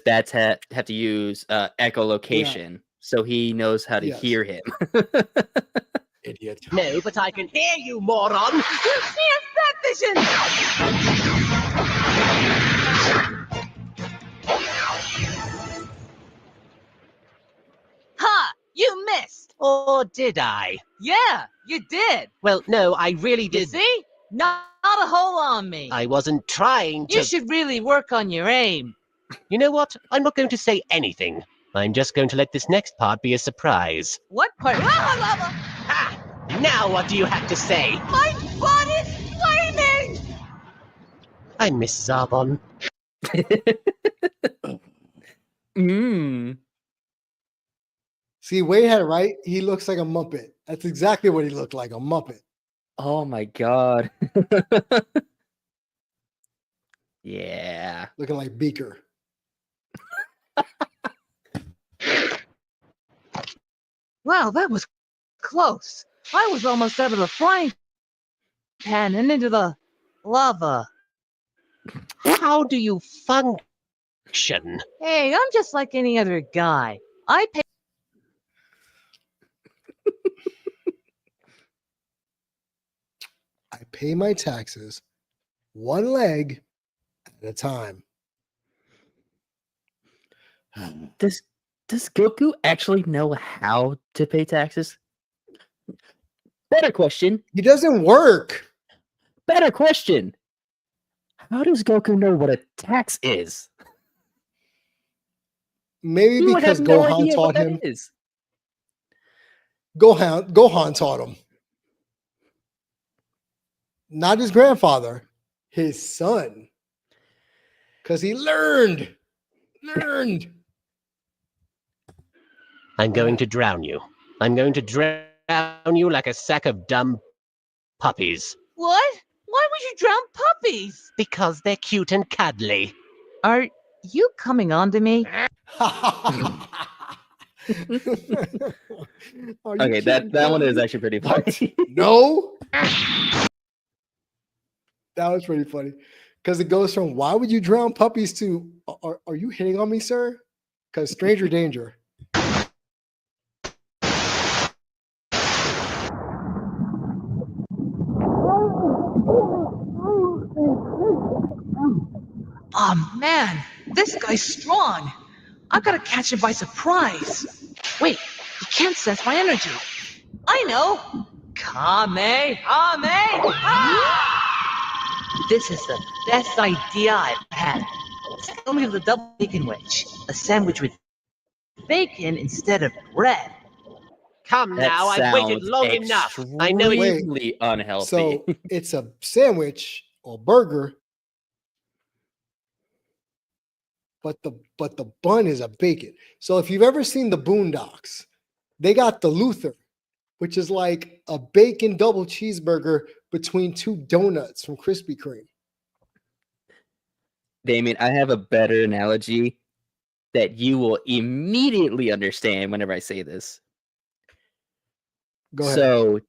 bats have to use echolocation, so he knows how to Yes. hear him. Idiot. No, but I can hear you, moron! You see that vision. Ha! You missed. Or did I? Yeah, you did. Well, no, I really You did. see? Not a hole on me. I wasn't trying to... You should really work on your aim. You know what? I'm not going to say anything. I'm just going to let this next part be a surprise. What part? Ha! Now what do you have to say? My body's flaming! I miss Zarbon. See, Wade had it right. He looks like a Muppet. That's exactly what he looked like, a Muppet. Oh my god. Yeah. Looking like Beaker. Wow, that was close. I was almost out of the frying pan and into the lava. How do you function? Hey, I'm just like any other guy. I pay. I pay my taxes one leg at a time. Does Goku actually know how to pay taxes? Better question. He doesn't work. Better question. How does Goku know what a tax is? Maybe He would because have no Gohan idea what taught that him. is. Gohan taught him. Not his grandfather, his son. Because he learned. I'm going to drown you. I'm going to drown you like a sack of dumb puppies. What? Why would you drown puppies? Because they're cute and cuddly. Are you coming on to me? Okay, that one is actually pretty funny. No. That was pretty funny. Because it goes from why would you drown puppies to are you hitting on me, sir? Because stranger danger. Oh man, this guy's strong. I gotta catch him by surprise. Wait, he can't sense my energy. I know. Kamehameha! This is the best idea I've had. Tell me the double bacon wedge, a sandwich with bacon instead of bread. Come That now, I've waited sounds long enough. I know you. extremely unhealthy. So it's a sandwich or burger, but the bun is a bacon. So if you've ever seen the Boondocks, they got the Luther, which is like a bacon double cheeseburger between two donuts from Krispy Kreme. Damien, I have a better analogy that you will immediately understand whenever I say this. Go ahead. So,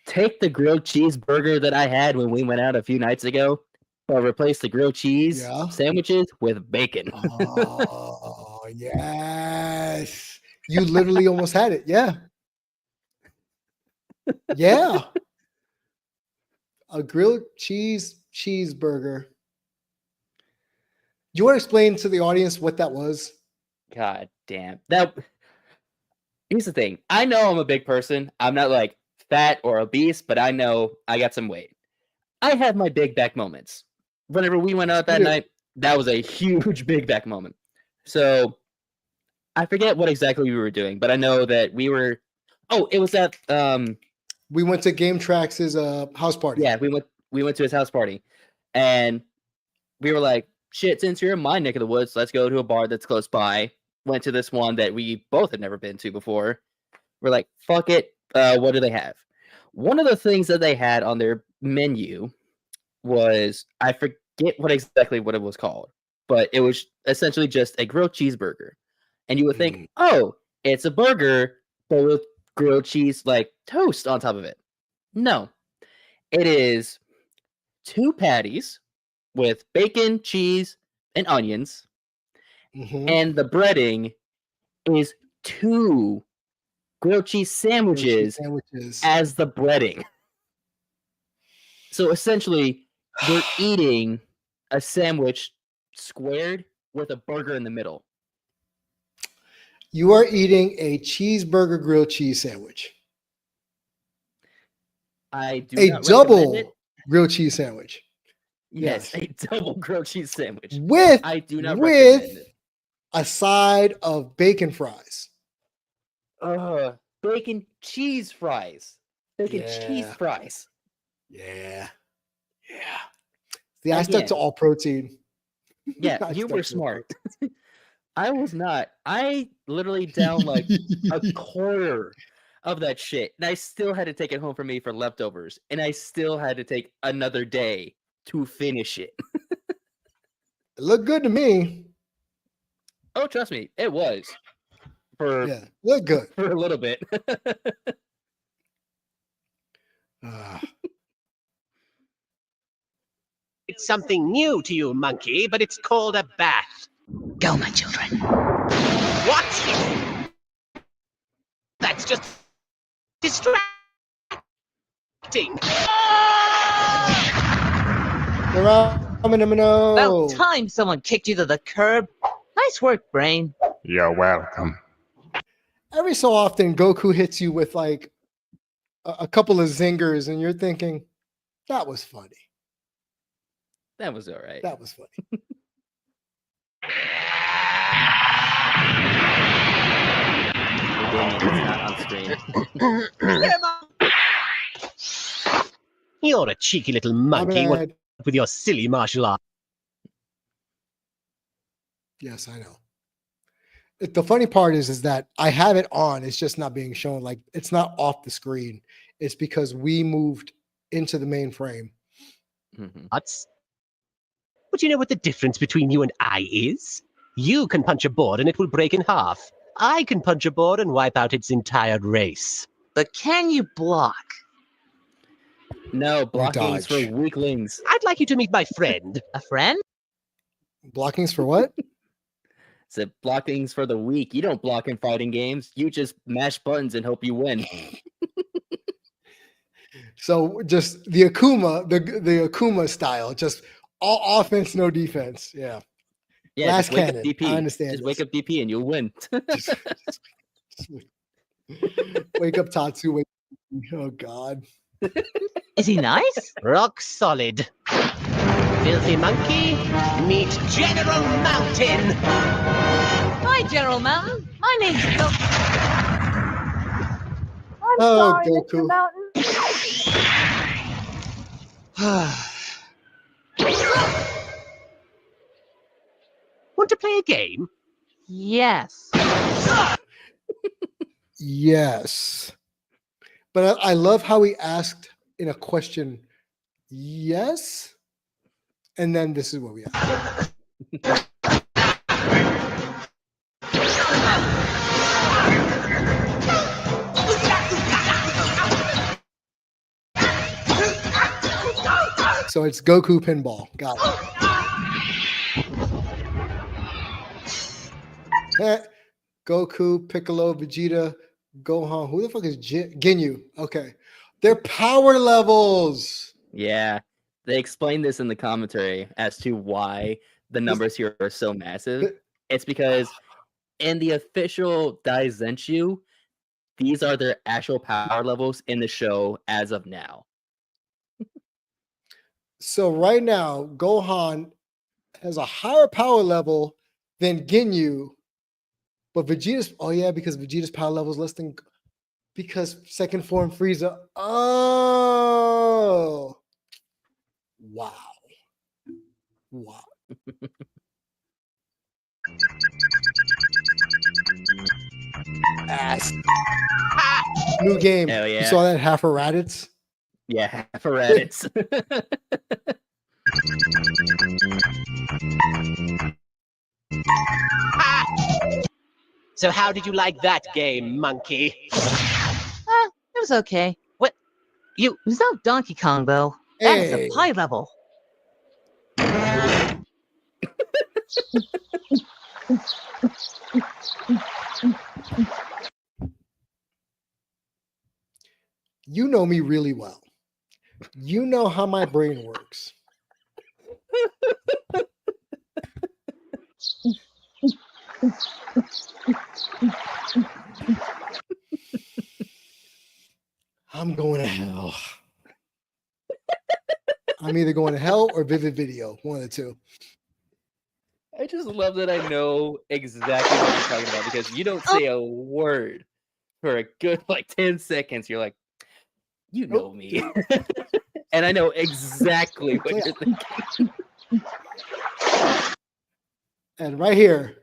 take the grilled cheeseburger that I had when we went out a few nights ago, but replace the grilled cheese sandwiches with bacon. Oh, yes. You literally almost had it. Yeah. Yeah. A grilled cheeseburger. Do you want to explain to the audience what that was? God damn. Here's the thing. I know I'm a big person. I'm not like fat or obese, but I know I got some weight. I have my big back moments. Whenever we went out that night, that was a huge big back moment. So I forget what exactly we were doing, but I know that we were. Oh, it was at we went to Game Trax's house party. Yeah, we went to his house party, and we were like, shit, since you're in my neck of the woods, let's go to a bar that's close by. Went to this one that we both had never been to before. We're like, fuck it. What do they have? One of the things that they had on their menu was, I forget what it was called, but it was essentially just a grilled cheeseburger. And you would think, oh, it's a burger, but with grilled cheese, like toast on top of it. No, it is 2 patties with bacon, cheese, and onions. And the breading is 2 grilled cheese sandwiches as the breading. So essentially, we're eating a sandwich squared with a burger in the middle. You are eating a cheeseburger grilled cheese sandwich. I do a not double grilled cheese sandwich. Yes, a double grilled cheese sandwich. With I do not recommend it. A side of bacon fries. Bacon cheese fries. Bacon cheese fries. Yeah. See, I stuck to all protein. Yeah, you were smart. I was not. I literally downed like a quarter of that shit, and I still had to take it home for me for leftovers, and I still had to take another day to finish it. It looked good to me. Oh, trust me, it was. Look good for a little bit. it's something new to you, monkey, but it's called a bath. Go, my children. What? That's just distracting. About time someone kicked you to the curb. Nice work, Brain. You're welcome. Every so often, Goku hits you with like a couple of zingers, and you're thinking, that was funny. That was all right. That was funny. It's not on screen. You're a cheeky little monkey with your silly martial art. Yes, I know. The funny part is that I have it on. It's just not being shown. Like, it's not off the screen. It's because we moved into the main frame. But you know what the difference between you and I is? You can punch a board and it will break in half. I can punch a board and wipe out its entire race. But can you block? No, blocking's for weaklings. I'd like you to meet my friend. A friend? Blocking's for what? Said blocking's for the weak. You don't block in fighting games. You just mash buttons and hope you win. So just the Akuma, the Akuma style, just all offense, no defense. Yeah. Yeah, Last just wake cannon. up DP. I understand. Just wake up DP and you'll win. Wake up Tatsu. Wake oh God. Is he nice? Rock solid. Filthy monkey, meet General Mountain. Hi, General Mountain. My name's Goku. I'm Oh, sorry, Goku. Mr. Mountain. Want to play a game? Yes. Yes. But I love how he asked in a question, yes? And then this is what we asked. So it's Goku pinball. Got it. Goku, Piccolo, Vegeta, Gohan. Who the fuck is Ginyu? Okay. They're power levels. Yeah. They explained this in the commentary as to why the numbers here are so massive. It's because in the official Daizenshu, these are their actual power levels in the show as of now. So right now, Gohan has a higher power level than Ginyu, but Vegeta's because Vegeta's power level is less than because second form Frieza. Oh, wow. Ass. New game. Hell yeah. You saw that half a Raditz? Yeah, half a Raditz. So how did you like that game, monkey? It was okay. What? It was no Donkey Kong, though. That is Hey. a high level. You know me really well. You know how my brain works. I'm going to hell. I'm either going to hell or Vivid Video, one of the two. I just love that I know exactly what you're talking about because you don't say a word for a good 10 seconds. You're like, you know me. And I know exactly what you're thinking. And right here,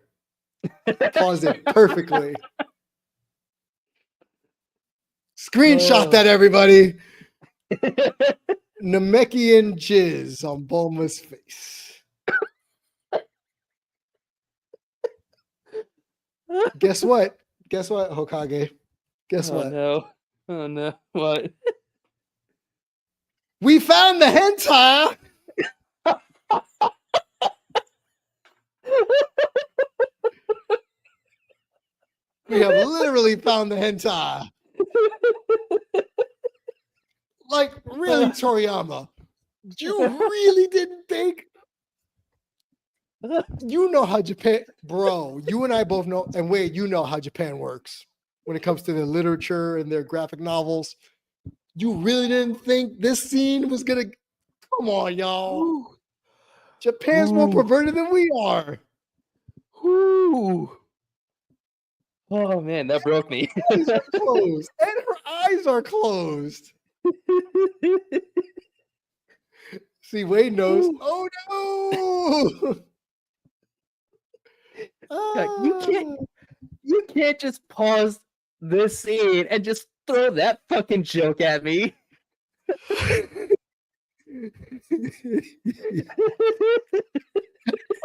pause it perfectly. Screenshot that, everybody. Namekian jizz on Bulma's face. Guess what? Guess what, Hokage? Guess what? No. Oh no. What? We found the hentai. We have literally found the hentai. Like, really, Toriyama? You really didn't think? You know how Japan, bro. You and I both know, and wait, you know how Japan works when it comes to their literature and their graphic novels. You really didn't think this scene was gonna? Come on, y'all. Japan's more perverted than we are. Whew. Oh man, that broke me. Her eyes are closed, and her eyes are closed. See, Wade knows. Oh no! You can't just pause this scene and just throw that fucking joke at me.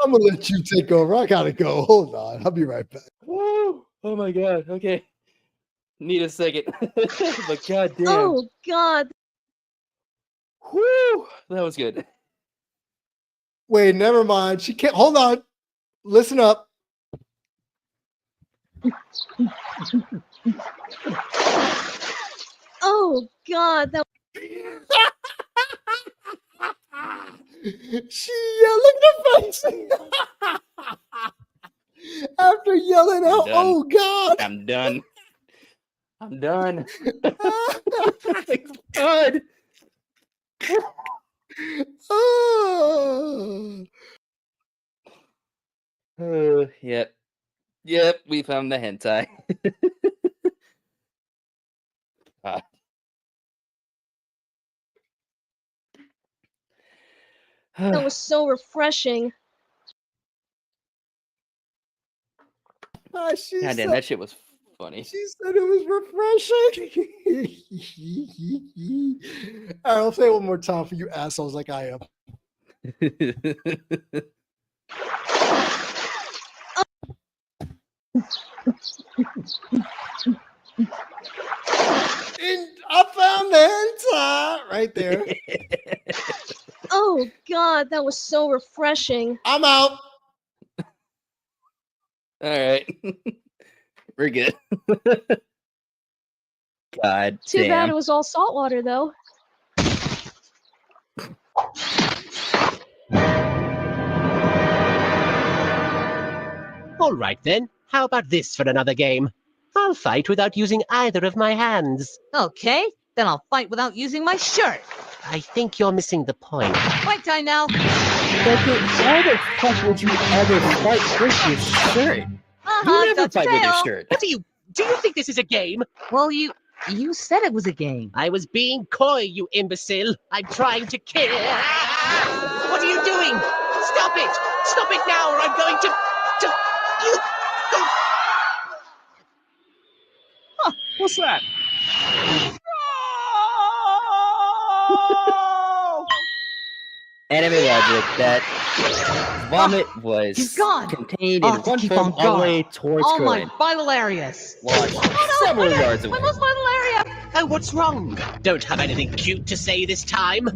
I'm gonna let you take over. I gotta go. Hold on. I'll be right back. Oh my god. Okay. Need a second. But goddamn. Oh god. Whew, that was good. Wait, never mind. She can't. Hold on. Listen up. Oh god. That. She yelling the face after yelling out, "Oh God!" I'm done. I'm done. God. Yep. We found the hentai. That was so refreshing. God damn, that shit was funny. She said it was refreshing. All right, I'll say it one more time for you assholes like I am. I found the hentai right there. Oh god, that was so refreshing. I'm out. All right. We're good. God Too damn. bad it was all saltwater though. All right then. How about this for another game? I'll fight without using either of my hands. Okay, then I'll fight without using my shirt. I think you're missing the point. Fight time now. Why the fuck would you ever fight with your shirt? You never got fight with your tail. shirt. What do you think this is a game? Well, you said it was a game. I was being coy, you imbecile. I'm trying to kill. What are you doing? Stop it! Stop it now, or I'm going to. You. Huh, what's that? Anime logic that vomit was He's gone. contained I'll in have to one keep form on all the guard. way towards All my Cohen. vital areas. Launched several yards away. My most vital area. Oh, what's wrong? Don't have anything cute to say this time.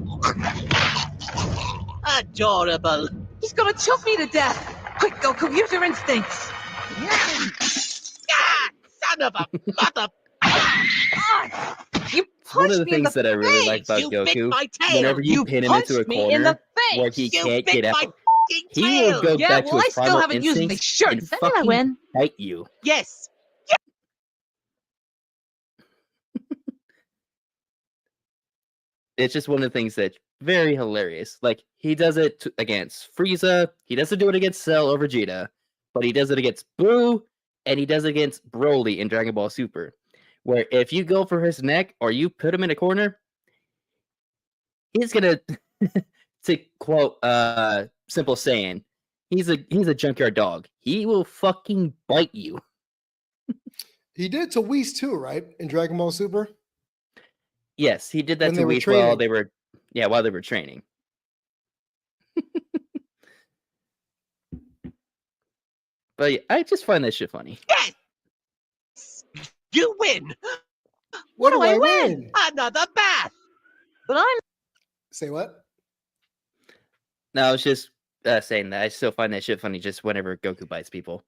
Adorable. He's gonna choke me to death. Quick, Goku, use your instincts. Ah, son of a mother. You One of punched the me in things the that I really face. like about You bit Goku, my tail. whenever you pin him into a punched me in corner the where face. he You can't bit get out, my f***ing he will tail. go Yeah, back well, to I his still primal haven't used my instincts shirt. and Then I fucking win. bite you. Yes. It's just one of the things that's very hilarious. Like, he does it against Frieza, he doesn't do it against Cell or Vegeta, but he does it against Boo, and he does it against Broly in Dragon Ball Super. Where if you go for his neck or you put him in a corner, he's gonna, to quote Simple Saiyan, he's a junkyard dog. He will fucking bite you. He did to Whis too, right? In Dragon Ball Super. Yes, he did that When to they were Whis while training. they were, while they were training. But yeah, I just find that shit funny. Yes. You win. What do I win? Another bath. But I'm Say what? No, I was just saying that I still find that shit funny just whenever Goku bites people.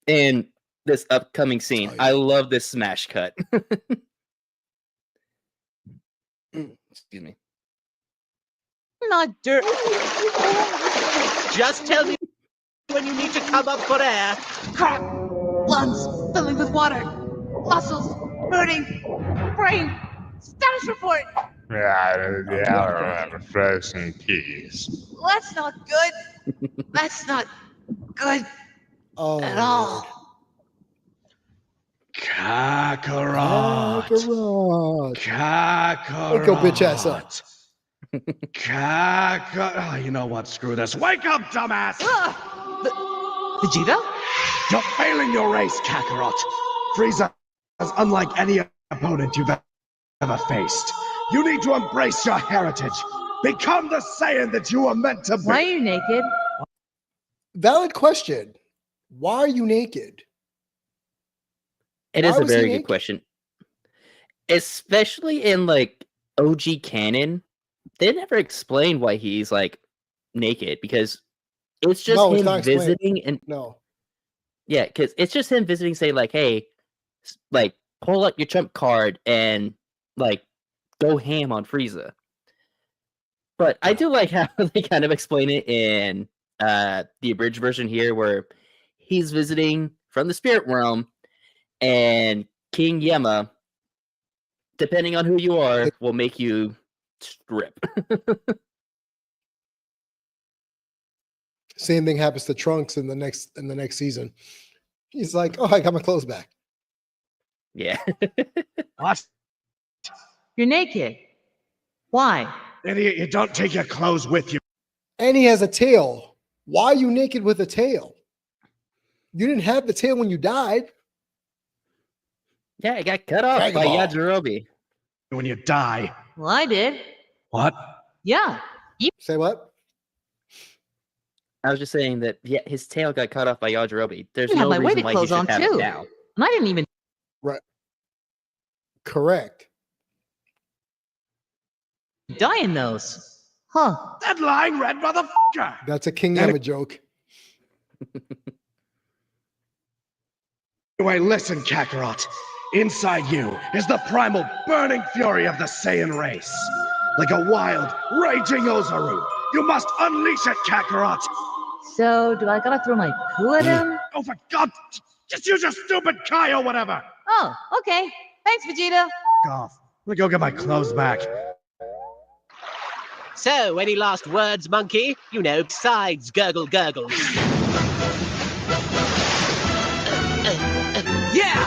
And this upcoming scene, I love this smash cut. Excuse me. Not dirt. Just tell me when you need to come up for air. Crap! Lungs filling with water. Muscles hurting. Brain. Status report. Frozen peas. That's not good. That's not good Oh, at all. Kakarot. Kakarot. Wake your bitch ass up. Oh, you know what? Screw this. Wake up, dumbass! Vegeta? You're failing your race, Kakarot. Frieza is unlike any opponent you've ever faced. You need to embrace your heritage. Become the Saiyan that you were meant to be. Why are you naked? Valid question. Why are you naked? It Why is a was he very good naked? question. Especially in like OG canon, they never explain why he's like naked because it's just No, it's him not explained. visiting and No. yeah, because it's just him visiting, say like, hey, like pull out your trump card and like go ham on Frieza. But I do like how they kind of explain it in the abridged version here, where he's visiting from the spirit realm, and King Yema, depending on who you are, will make you strip. Same thing happens to Trunks in the next season. He's like, "Oh, I got my clothes back." Yeah. What? You're naked. Why? Idiot, you don't take your clothes with you. And he has a tail. Why are you naked with a tail? You didn't have the tail when you died. Yeah, it got cut off Dragon by Ball. Yajirobe. When you die. Well, I did. What? Yeah. Say what? I was just saying that yeah, his tail got cut off by Yajirobe. There's You have no my reason weighted why he clothes should on have too. it now. And I didn't even. Right. Correct. Die in those. Huh. That lying red motherfucker! That's a King And- Yama joke. Anyway, listen, Kakarot. Inside you is the primal burning fury of the Saiyan race. Like a wild, raging Ozaru. You must unleash it, Kakarot! So, do I gotta throw my poo at him? Oh, for God! Just use your stupid Kai or whatever! Oh, okay. Thanks, Vegeta. Golf. Let me go get my clothes back. So, any last words, monkey? You know, besides gurgle gurgles. Yeah!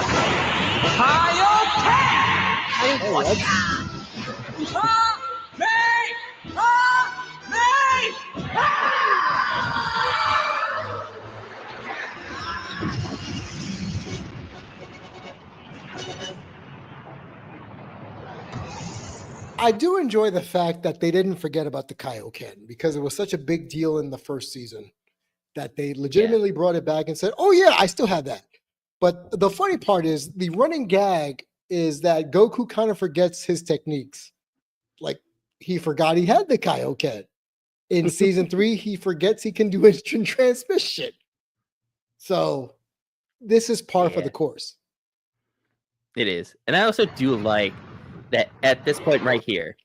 I do enjoy the fact that they didn't forget about the Kaioken because it was such a big deal in the first season that they legitimately brought it back and said, "Oh yeah, I still have that." But the funny part is the running gag is that Goku kind of forgets his techniques. Like he forgot he had the Kaioken. In season 3, he forgets he can do instant transmission. So this is par for the course. It is. And I also do like that at this point right here,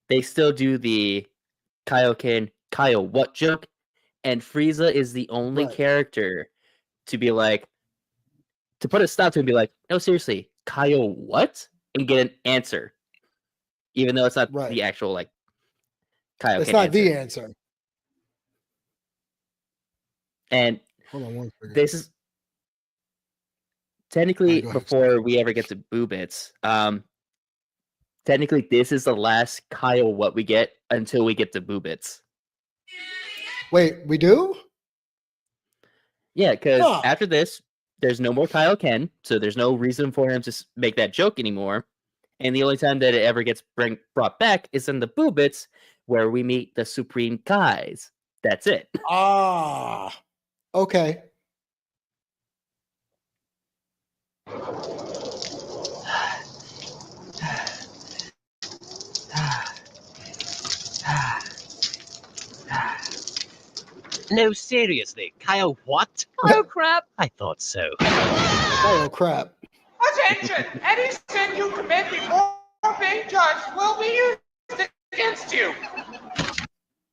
they still do the Kaioken, Kaio what joke, and Frieza is the only character to be like, to put a stop to and be like, no, seriously, Kaio what? And get an answer. Even though it's not the actual, like, Kaioken It's not answer. the answer. And Hold on one second. this is technically before we ever get to Boobits. Technically, this is the last Kyle what we get until we get to Boobits. Wait, we do? Yeah, because Huh. after this, there's no more Kyle Ken, so there's no reason for him to make that joke anymore. And the only time that it ever gets brought back is in the Boobits, where we meet the Supreme Kais. That's it. Ah, okay. No, seriously, Kyle what? Oh crap! I thought so. Oh crap! Attention! Any sin you commit before being judged will be used against you.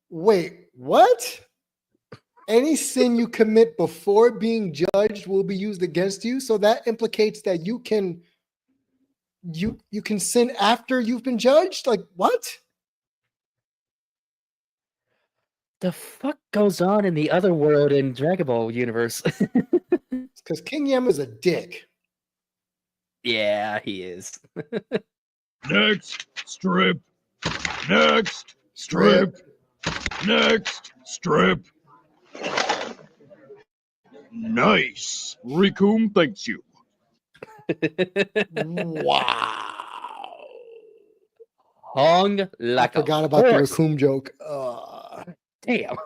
Wait, what? Any sin you commit before being judged will be used against you. So that implicates that you can sin after you've been judged. Like what? The fuck goes on in the other world in Dragon Ball universe? Because King Yam is a dick. Yeah, he is. Next strip. Next strip. Next strip. Nice. Rikum thanks you. Wow. Hung like I forgot a about horse. the Raccoon joke. Damn.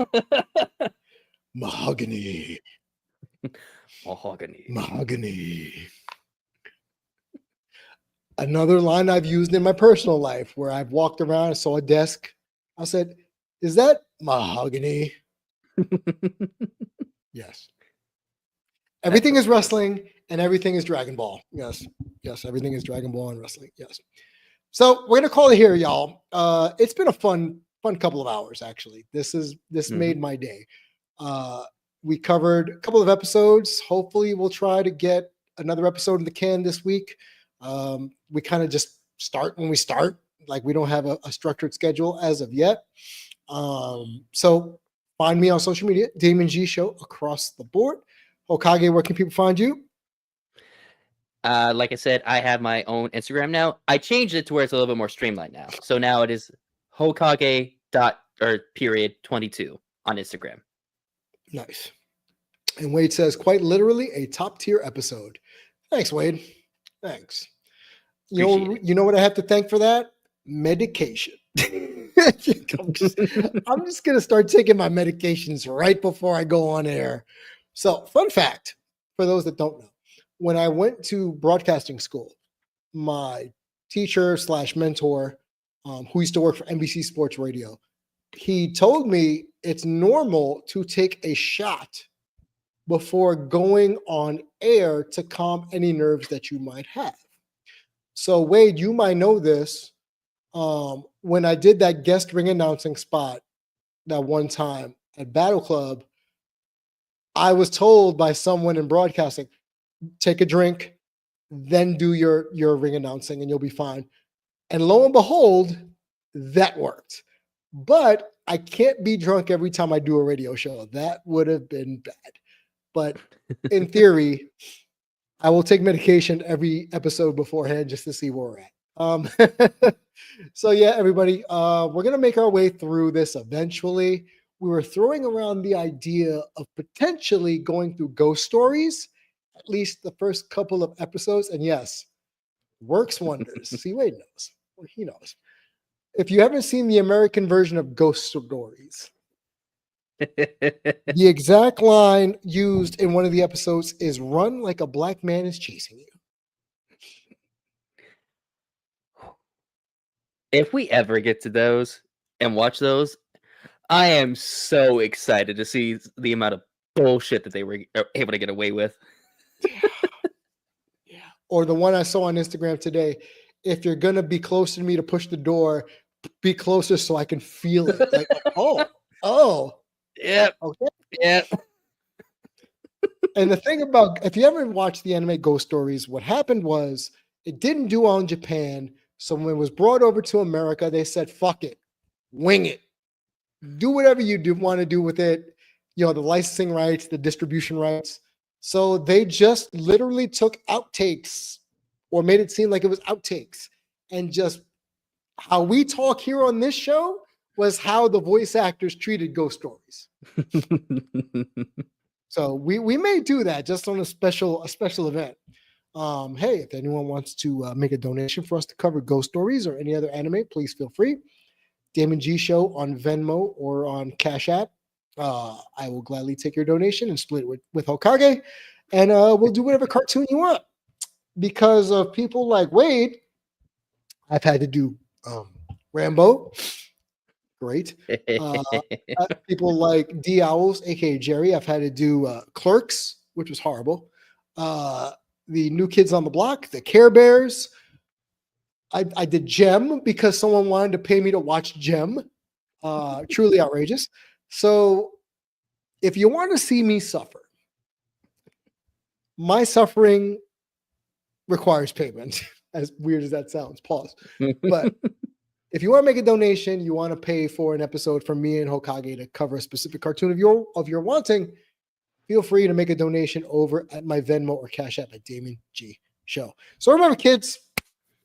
Mahogany. Mahogany. Mahogany. Another line I've used in my personal life where I've walked around and saw a desk. I said, "Is that mahogany?" Yes. Everything is wrestling and everything is Dragon Ball. Yes. Yes. Everything is Dragon Ball and wrestling. Yes. So we're gonna call it here, y'all. It's been a fun couple of hours, actually. This made my day. We covered a couple of episodes. Hopefully, we'll try to get another episode in the can this week. We kind of just start when we start. Like we don't have a structured schedule as of yet. So find me on social media, Damon G Show across the board. Hokage, where can people find you? Like I said, I have my own Instagram now. I changed it to where it's a little bit more streamlined now. So now it is Hokage.22 on Instagram. Nice. And Wade says, quite literally a top tier episode. Thanks, Wade. Thanks. You know what I have to thank for that? Medication. I'm just gonna start taking my medications right before I go on air. So, fun fact for those that don't know, when I went to broadcasting school, my teacher / mentor, who used to work for NBC Sports Radio, he told me it's normal to take a shot before going on air to calm any nerves that you might have. So, Wade, you might know this. When I did that guest ring announcing spot that one time at Battle Club, I was told by someone in broadcasting, take a drink, then do your ring announcing and you'll be fine. And lo and behold, that worked. But I can't be drunk every time I do a radio show. That would have been bad. But in theory, I will take medication every episode beforehand just to see where we're at. So yeah, everybody, we're going to make our way through this eventually. We were throwing around the idea of potentially going through ghost stories, at least the first couple of episodes. And yes, works wonders. See, Wade knows. Well, he knows. If you haven't seen the American version of Ghost Stories, the exact line used in one of the episodes is "Run like a black man is chasing you." If we ever get to those and watch those, I am so excited to see the amount of bullshit that they were able to get away with. Yeah. Or the one I saw on Instagram today. If you're gonna be close to me to push the door, be closer so I can feel it. Like, oh. Yep. Okay. Yep. And the thing about, if you ever watched the anime Ghost Stories, what happened was it didn't do well in Japan. So when it was brought over to America, they said, fuck it, wing it. Do whatever you want to do with it. You know, the licensing rights, the distribution rights. So they just literally took outtakes or made it seem like it was outtakes. And just how we talk here on this show was how the voice actors treated Ghost Stories. So we may do that just on a special event. Hey, if anyone wants to make a donation for us to cover Ghost Stories or any other anime, please feel free. Damon G Show on Venmo or on Cash App. I will gladly take your donation and split it with Hokage. And we'll do whatever cartoon you want. Because of people like Wade, I've had to do Rambo, Great. People like D Owls, aka Jerry. I've had to do Clerks, which was horrible. The New Kids on the Block, the Care Bears. I did Gem because someone wanted to pay me to watch Gem. Truly outrageous. So if you want to see me suffer, my suffering requires payment. As weird as that sounds, pause. But if you want to make a donation, you want to pay for an episode from me and Hokage to cover a specific cartoon of your wanting, feel free to make a donation over at my Venmo or Cash App at Damon G Show. So remember, kids,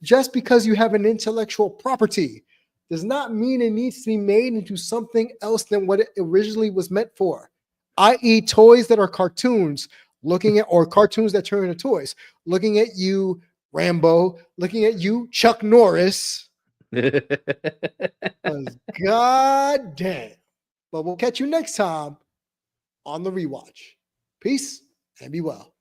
just because you have an intellectual property does not mean it needs to be made into something else than what it originally was meant for, i.e. toys that are cartoons, or cartoons that turn into toys. Looking at you, Rambo, looking at you, Chuck Norris. God damn. But we'll catch you next time on the rewatch. Peace and be well.